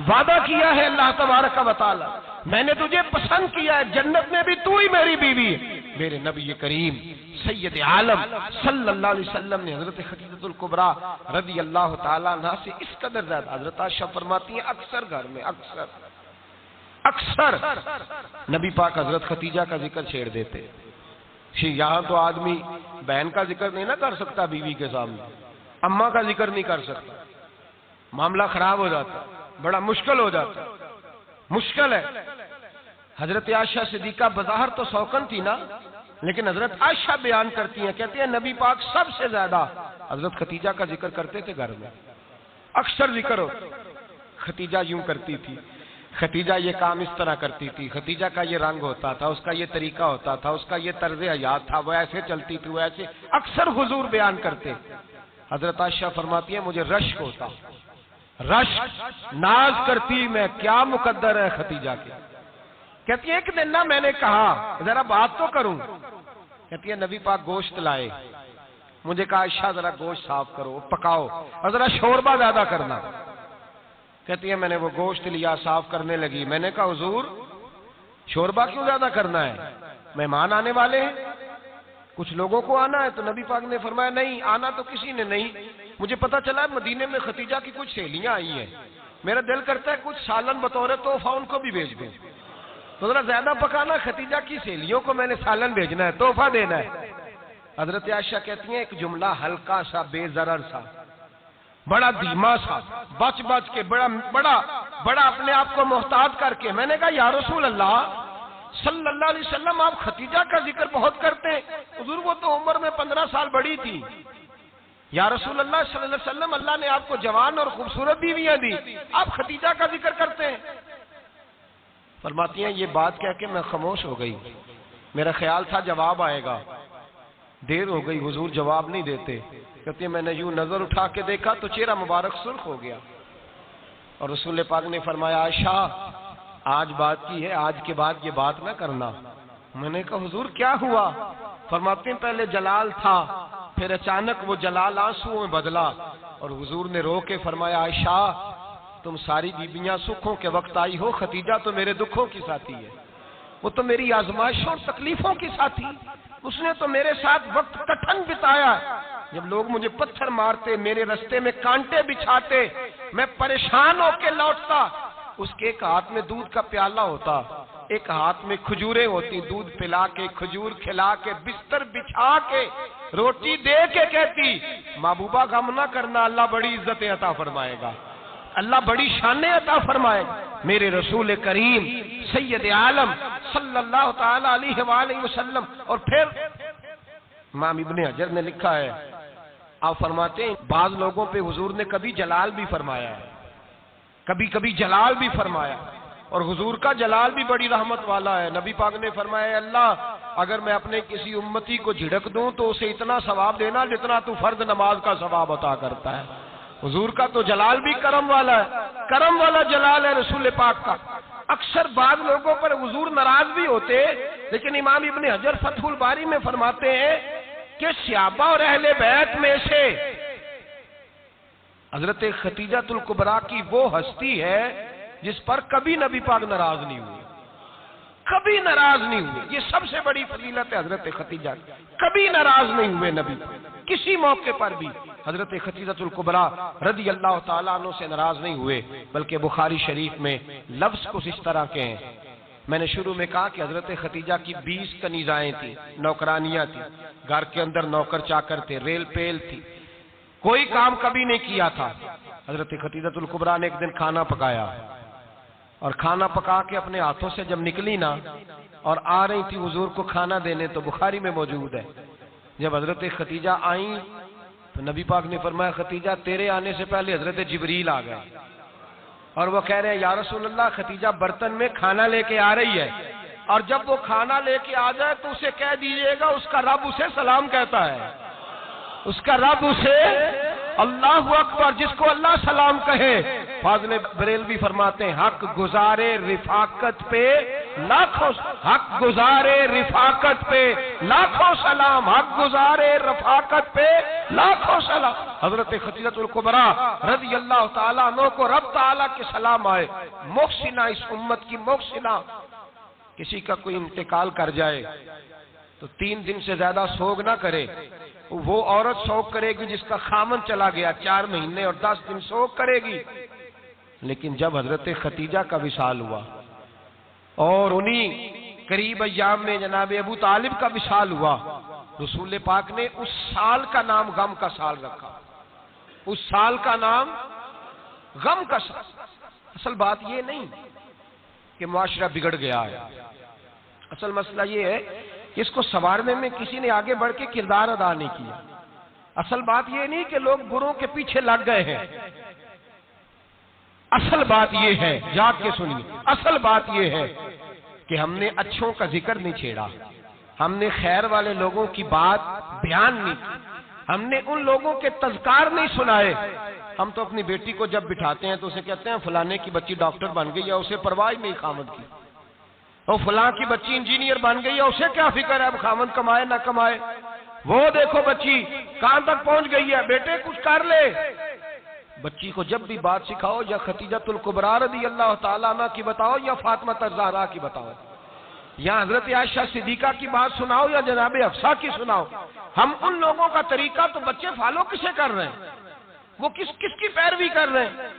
وعدہ کیا ہے اللہ تبارک و تعالی، میں نے تجھے پسند کیا ہے، جنت میں بھی تو ہی میری بیوی ہے۔ میرے نبی کریم سید عالم صلی اللہ علیہ وسلم نے حضرت خدیجہ الکبریٰ رضی اللہ تعالیٰ عنہ سے اس قدر زیادہ، حضرت عائشہ فرماتی ہیں اکثر گھر میں اکثر نبی پاک حضرت خدیجہ کا ذکر چھیڑ دیتے۔ یہاں تو آدمی بہن کا ذکر نہیں نہ کر سکتا بیوی کے سامنے، اماں کا ذکر نہیں کر سکتا، معاملہ خراب ہو جاتا، بڑا مشکل ہو جاتا، مشکل ہے۔ حضرت عائشہ صدیقہ بظاہر تو سوکن تھی نا، لیکن حضرت عائشہ بیان کرتی ہیں، کہتی ہیں نبی پاک سب سے زیادہ حضرت خدیجہ کا ذکر کرتے تھے گھر میں، اکثر ذکر ہو۔ خدیجہ یوں کرتی تھی، خدیجہ یہ کام اس طرح کرتی تھی، خدیجہ کا یہ رنگ ہوتا تھا، اس کا یہ طریقہ ہوتا تھا، اس کا یہ طرز حیات تھا، وہ ایسے چلتی تھی، وہ ایسے، اکثر حضور بیان کرتے۔ حضرت عائشہ فرماتی ہیں مجھے رشک ہوتا، رشک، ناز کرتی میں کیا مقدر ہے خدیجہ کے۔ کہتی ہے ایک دن نا میں نے کہا ذرا بات تو کروں، کہتی ہے نبی پاک گوشت لائے، مجھے کہا عائشہ ذرا گوشت صاف کرو، پکاؤ اور ذرا شوربہ زیادہ کرنا۔ کہتی ہے میں نے وہ گوشت لیا، صاف کرنے لگی، میں نے کہا حضور شوربہ کیوں زیادہ کرنا ہے، مہمان آنے والے ہیں، کچھ لوگوں کو آنا ہے۔ تو نبی پاک نے فرمایا نہیں آنا تو کسی نے نہیں، مجھے پتا چلا مدینے میں خدیجہ کی کچھ سہیلیاں آئی ہیں، میرا دل کرتا ہے کچھ سالن بطور تحفہ ان کو بھی بھیج دوں، تو ذرا زیادہ پکانا، خدیجہ کی سہیلیوں کو میں نے سالن بھیجنا ہے، تحفہ دینا ہے۔ حضرت عائشہ کہتی ہیں ایک جملہ ہلکا سا، بے ضرر سا، بڑا دھیما سا، بچ کے بڑا اپنے آپ کو محتاط کر کے، میں نے کہا یا رسول اللہ صلی اللہ علیہ وسلم آپ خدیجہ کا ذکر بہت کرتے ہیں، حضور وہ تو عمر میں 15 سال بڑی تھی، یا رسول اللہ صلی اللہ علیہ وسلم اللہ نے آپ کو جوان اور خوبصورت بیویاں دی، آپ خدیجہ کا ذکر کرتے ہیں۔ فرماتی ہیں یہ بات کہہ کے میں خاموش ہو گئی، میرا خیال تھا جواب آئے گا، دیر ہو گئی، حضور جواب نہیں دیتے۔ کہتے ہیں میں نے یوں نظر اٹھا کے دیکھا تو چہرہ مبارک سرخ ہو گیا، اور رسول پاک نے فرمایا عائشہ آج بات کی ہے، آج کے بعد یہ بات نہ کرنا۔ میں نے کہا حضور کیا ہوا؟ فرماتے ہیں پہلے جلال تھا، پھر اچانک وہ جلال آنسوؤں میں بدلا، اور حضور نے رو کے فرمایا عائشہ تم ساری بیویاں سکھوں کے وقت آئی ہو، خدیجہ تو میرے دکھوں کی ساتھی ہے، وہ تو میری آزمائشوں اور تکلیفوں کی ساتھی، اس نے تو میرے ساتھ وقت کٹھن بتایا، جب لوگ مجھے پتھر مارتے، میرے رستے میں کانٹے بچھاتے، میں پریشان ہو کے لوٹتا، اس کے ایک ہاتھ میں دودھ کا پیالہ ہوتا، ایک ہاتھ میں کھجوریں ہوتی، دودھ پلا کے، کھجور کھلا کے، بستر بچھا کے، روٹی دے کے کہتی محبوبہ غم نہ کرنا، اللہ بڑی عزتیں عطا فرمائے گا، اللہ بڑی شانیں عطا فرمائے گا۔ میرے رسول کریم سید عالم صلی اللہ تعالی علیہ وآلہ وسلم۔ اور پھر امام ابن حجر نے لکھا ہے، آپ فرماتے ہیں بعض لوگوں پہ حضور نے کبھی جلال بھی فرمایا ہے، کبھی جلال بھی فرمایا، اور حضور کا جلال بھی بڑی رحمت والا ہے۔ نبی پاک نے فرمایا اللہ اگر میں اپنے کسی امتی کو جھڑک دوں تو اسے اتنا ثواب دینا جتنا تو فرض نماز کا ثواب عطا کرتا ہے۔ حضور کا تو جلال بھی کرم والا ہے، کرم والا جلال ہے رسول پاک کا۔ اکثر بعض لوگوں پر حضور ناراض بھی ہوتے، لیکن امام ابن حجر فتح الباری میں فرماتے ہیں کہ صحابہ اور اہل بیت میں سے حضرت خدیجہ الکبریٰ کی وہ ہستی ہے جس پر کبھی نبی پاک ناراض نہیں ہوئے، کبھی ناراض نہیں ہوئے۔ یہ سب سے بڑی فضیلت ہے حضرت خدیجہ، کبھی ناراض نہیں ہوئے نبی کسی موقع پر بھی، حضرت خدیجہ الکبریٰ رضی اللہ تعالیٰ عنہ سے ناراض نہیں ہوئے، بلکہ بخاری شریف میں لفظ کچھ اس طرح کے ہیں۔ میں نے شروع میں کہا کہ حضرت خدیجہ کی 20 کنیزائیں تھیں، نوکرانیاں تھیں، گھر کے اندر نوکر چاکر تھے، ریل پیل تھی، کوئی کام کبھی نہیں کیا تھا۔ حضرت خدیجہ الکبریٰ نے ایک دن کھانا پکایا، اور کھانا پکا کے اپنے ہاتھوں سے جب نکلی نا اور آ رہی تھی حضور کو کھانا دینے، تو بخاری میں موجود ہے جب حضرت خدیجہ آئیں تو نبی پاک نے فرمایا خدیجہ تیرے آنے سے پہلے حضرت جبریل آ گئے، اور وہ کہہ رہے ہیں یا رسول اللہ خدیجہ برتن میں کھانا لے کے آ رہی ہے، اور جب وہ کھانا لے کے آ جائے تو اسے کہہ دیجئے گا اس کا رب اسے سلام کہتا ہے، اس کا رب اسے اللہ اکبر، جس کو اللہ سلام کہے۔ فاضل بریلوی فرماتے ہیں حق گزارے رفاقت پہ لاکھوں، حق گزارے رفاقت پہ لاکھوں سلام، حق گزارے رفاقت پہ لاکھوں سلام۔ حضرت خدیجہ الکبریٰ رضی اللہ تعالیٰ عنہ کو رب تعالیٰ کے سلام آئے۔ محسنہ، اس امت کی محسنہ، کسی کا کوئی انتقال کر جائے تو 3 دن سے زیادہ سوگ نہ کرے، وہ عورت سوگ کرے گی جس کا خامن چلا گیا، 4 مہینے اور 10 دن سوگ کرے گی۔ لیکن جب حضرت خدیجہ کا وصال ہوا اور انہی قریب ایام میں جناب ابو طالب کا وصال ہوا، رسول پاک نے اس سال کا نام غم کا سال رکھا، اس سال کا نام غم کا سال۔ اصل بات یہ نہیں کہ معاشرہ بگڑ گیا ہے، اصل مسئلہ یہ ہے کہ اس کو سنوارنے میں کسی نے آگے بڑھ کے کردار ادا نہیں کیا۔ اصل بات یہ نہیں کہ لوگ بروں کے پیچھے لگ گئے ہیں، اصل بات یہ ہے، جاگ کے سنیے، اصل بات یہ ہے کہ ہم نے اچھوں کا ذکر نہیں چھیڑا، ہم نے خیر والے لوگوں کی بات بیان نہیں کی، ہم نے ان لوگوں کے تذکار نہیں سنائے۔ ہم تو اپنی بیٹی کو جب بٹھاتے ہیں تو اسے کہتے ہیں فلانے کی بچی ڈاکٹر بن گئی ہے، اسے پرواہ نہیں خامد کی، اور فلاں کی بچی انجینئر بن گئی ہے، اسے کیا فکر ہے اب خامد کمائے نہ کمائے، وہ دیکھو بچی کہاں تک پہنچ گئی ہے، بیٹے کچھ کر لے۔ بچی کو جب بھی بات سکھاؤ یا خدیجہ الکبریٰ رضی اللہ تعالیٰ عنہ کی بتاؤ یا فاطمہ الزہرا کی بتاؤ، یا حضرت عائشہ صدیقہ کی بات سناؤ یا جناب حفصہ کی سناؤ، ہم ان لوگوں کا طریقہ تو بچے فالو کسے کر رہے ہیں، وہ کس کی پیروی کر رہے ہیں؟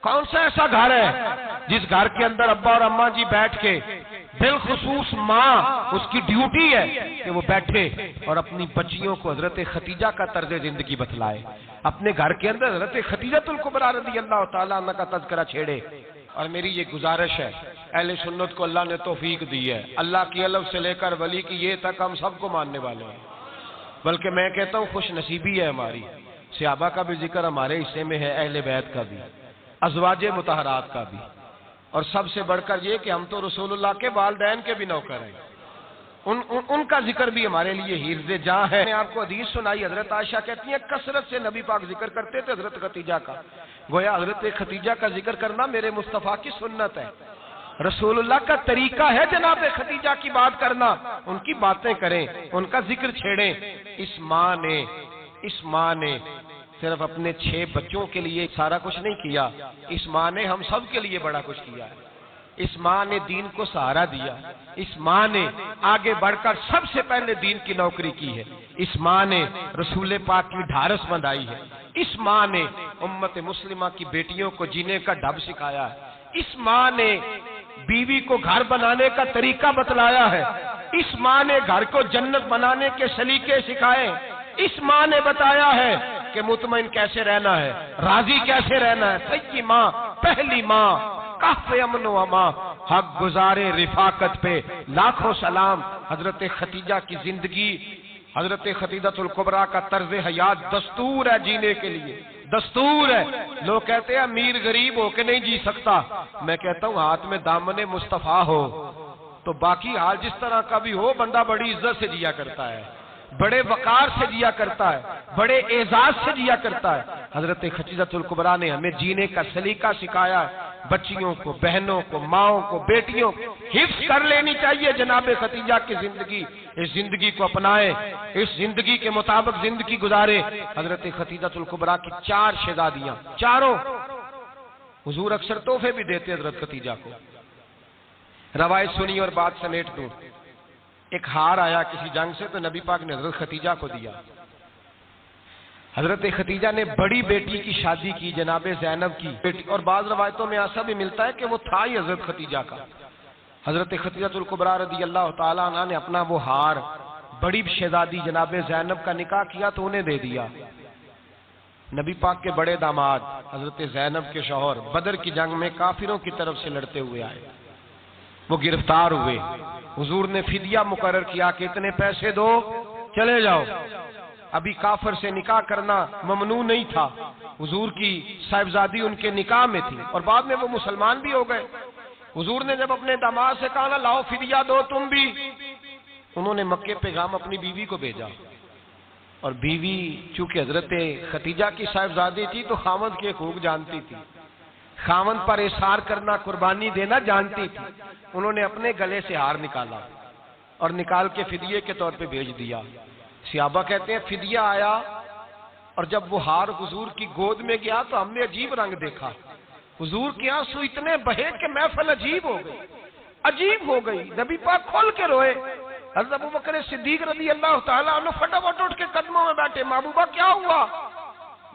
کون سا ایسا گھر ہے جس گھر کے اندر ابا اور اماں جی بیٹھ کے، بالخصوص ماں اس کی ڈیوٹی ہے کہ وہ بیٹھے اور اپنی بچیوں کو حضرت خدیجہ کا طرز زندگی بتلائے، اپنے گھر کے اندر حضرت خدیجہ الکبریٰ رضی اللہ تعالیٰ عنہ کا تذکرہ چھیڑے۔ اور میری یہ گزارش ہے، اہل سنت کو اللہ نے توفیق دی ہے، اللہ کی الف سے لے کر ولی کی یہ تک ہم سب کو ماننے والے ہیں، بلکہ میں کہتا ہوں خوش نصیبی ہے ہماری، صحابہ کا بھی ذکر ہمارے حصے میں ہے، اہل بیت کا بھی، ازواج مطہرات کا بھی، اور سب سے بڑھ کر یہ کہ ہم تو رسول اللہ کے والدین کے بھی نوکر ہیں، ان کا ذکر بھی ہمارے لیے حرز جاں ہے۔ میں آپ کو حدیث سنائی، حضرت عائشہ کہتی ہیں کثرت سے نبی پاک ذکر کرتے تھے حضرت خدیجہ کا، گویا حضرت خدیجہ کا ذکر کرنا میرے مصطفیٰ کی سنت ہے، رسول اللہ کا طریقہ ہے جناب خدیجہ کی بات کرنا، ان کی باتیں کریں، ان کا ذکر چھیڑیں۔ اس ماں نے صرف اپنے 6 بچوں کے لیے سارا کچھ نہیں کیا، اس ماں نے ہم سب کے لیے بڑا کچھ کیا ہے، اس ماں نے دین کو سہارا دیا، اس ماں نے آگے بڑھ کر سب سے پہلے دین کی نوکری کی ہے، اس ماں نے رسول پاک کی ڈھارس بندھائی ہے، اس ماں نے امت مسلمہ کی بیٹیوں کو جینے کا ڈھب سکھایا ہے، اس ماں نے بیوی کو گھر بنانے کا طریقہ بتلایا ہے، اس ماں نے گھر کو جنت بنانے کے سلیقے سکھائے، اس ماں نے بتایا ہے کہ مطمئن کیسے رہنا ہے، راضی کیسے رہنا ہے۔ سچی ماں، پہلی ماں، کہف امن و امان، حق گزارے رفاقت پہ لاکھوں سلام۔ حضرت خدیجہ کی زندگی، حضرت خدیجہ الکبریٰ کا طرز حیات دستور ہے جینے کے لیے، دستور ہے۔ لوگ کہتے ہیں امیر غریب ہو کے نہیں جی سکتا، میں کہتا ہوں ہاتھ میں دامن مصطفیٰ ہو تو باقی حال جس طرح کا بھی ہو، بندہ بڑی عزت سے جیا کرتا ہے، بڑے وقار سے جیا کرتا ہے، بڑے اعزاز سے جیا کرتا ہے۔ حضرت خدیجہ الکبریٰ نے ہمیں جینے کا سلیقہ سکھایا ہے، بچیوں کو، بہنوں کو، ماؤں کو، بیٹیوں کو حفظ کر لینی چاہیے جناب خدیجہ کی زندگی، اس زندگی کو اپنائیں، اس زندگی کے مطابق زندگی گزارے۔ حضرت خدیجہ الکبریٰ کی 4 شہزادیاں، چاروں حضور اکثر تحفے بھی دیتے حضرت خدیجہ کو۔ روایت سنی اور بات سمیٹ دوں، ایک ہار آیا کسی جنگ سے تو نبی پاک نے حضرت خدیجہ کو دیا، حضرت ختیجہ نے بڑی بیٹی کی شادی کی جناب زینب کی بیٹی، اور بعض روایتوں میں ایسا بھی ملتا ہے کہ وہ تھا ہی حضرت ختیجہ کا۔ حضرت ختیجہ الکبریٰ رضی اللہ تعالی عنہ نے اپنا وہ ہار بڑی شہزادی جناب زینب کا نکاح کیا تو انہیں دے دیا۔ نبی پاک کے بڑے داماد حضرت زینب کے شوہر بدر کی جنگ میں کافروں کی طرف سے لڑتے ہوئے آئے، وہ گرفتار ہوئے۔ حضور نے فدیہ مقرر کیا کہ اتنے پیسے دو چلے جاؤ۔ ابھی کافر سے نکاح کرنا ممنوع نہیں تھا، حضور کی صاحبزادی ان کے نکاح میں تھی، اور بعد میں وہ مسلمان بھی ہو گئے۔ حضور نے جب اپنے داماد سے کہا نا لاؤ فدیہ دو تم بھی، انہوں نے مکے پیغام اپنی بیوی کو بھیجا، اور بیوی چونکہ حضرت ختیجہ کی صاحبزادی تھی تو خاوند کے حقوق جانتی تھی، خاوند پر احسار کرنا، قربانی دینا جانتی تھی۔ انہوں نے اپنے گلے سے ہار نکالا اور نکال کے فدیے کے طور پہ بھیج دیا۔ صحابہ کہتے ہیں فدیہ آیا، اور جب وہ ہار حضور کی گود میں گیا تو ہم نے عجیب رنگ دیکھا، حضور کے آنسو اتنے بہے کہ محفل عجیب ہو گئی، عجیب ہو گئی۔ نبی پاک کھول کے روئے۔ حضرت ابوبکر صدیق رضی اللہ تعالیٰ عنہ فٹافٹ اٹھ کے قدموں میں بیٹھے، محبوبہ کیا ہوا؟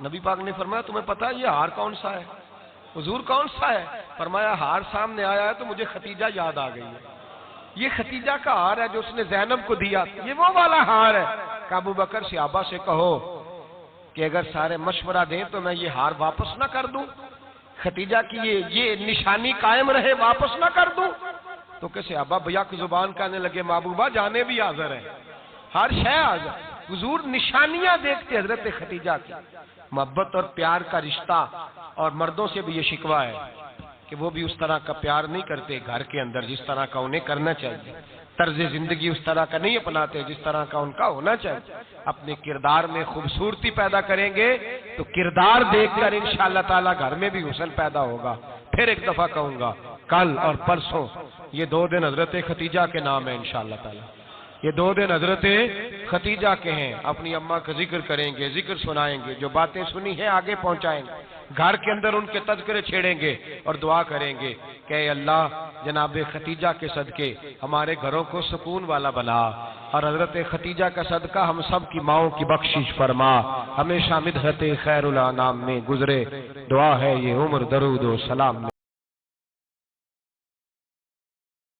نبی پاک نے فرمایا تمہیں پتہ ہے یہ ہار کون سا ہے؟ حضور کون سا ہے؟ فرمایا ہار سامنے آیا ہے تو مجھے ختیجہ یاد آ گئی ہے، یہ ختیجہ کا ہار ہے جو اس نے زینب کو دیا، یہ وہ والا ہار ہے۔ کہ ابوبکر صحابہ سے کہو کہ اگر سارے مشورہ دیں تو میں یہ ہار واپس نہ کر دوں، ختیجہ کی یہ نشانی قائم رہے، واپس نہ کر دوں؟ تو کہ صحابہ بیک زبان کہنے لگے محبوبہ جانے بھی حاضر ہے، ہر شے حاضر۔ حضور نشانیاں دیکھتے حضرت ختیجہ کی، محبت اور پیار کا رشتہ، اور مردوں سے بھی یہ شکوہ ہے کہ وہ بھی اس طرح کا پیار نہیں کرتے گھر کے اندر جس طرح کا انہیں کرنا چاہیے، طرز زندگی اس طرح کا نہیں اپناتے جس طرح کا ان کا ہونا چاہیے۔ اپنے کردار میں خوبصورتی پیدا کریں گے تو کردار دیکھ کر انشاءاللہ تعالی گھر میں بھی حسن پیدا ہوگا۔ پھر ایک دفعہ کہوں گا، کل اور پرسوں یہ 2 دن حضرت ختیجہ کے نام ہے انشاءاللہ تعالی، یہ 2 دن حضرت ختیجہ کے ہیں۔ اپنی اماں کا ذکر کریں گے، ذکر سنائیں گے، جو باتیں سنی ہیں آگے پہنچائیں گے، گھر کے اندر ان کے تذکرے چھیڑیں گے اور دعا کریں گے کہ اے اللہ جناب ختیجہ کے صدقے ہمارے گھروں کو سکون والا بنا، اور حضرت ختیجہ کا صدقہ ہم سب کی ماؤں کی بخشش فرما، ہمیشہ مدحت خیر الانام میں گزرے۔ دعا ہے یہ عمر درود و سلام میں۔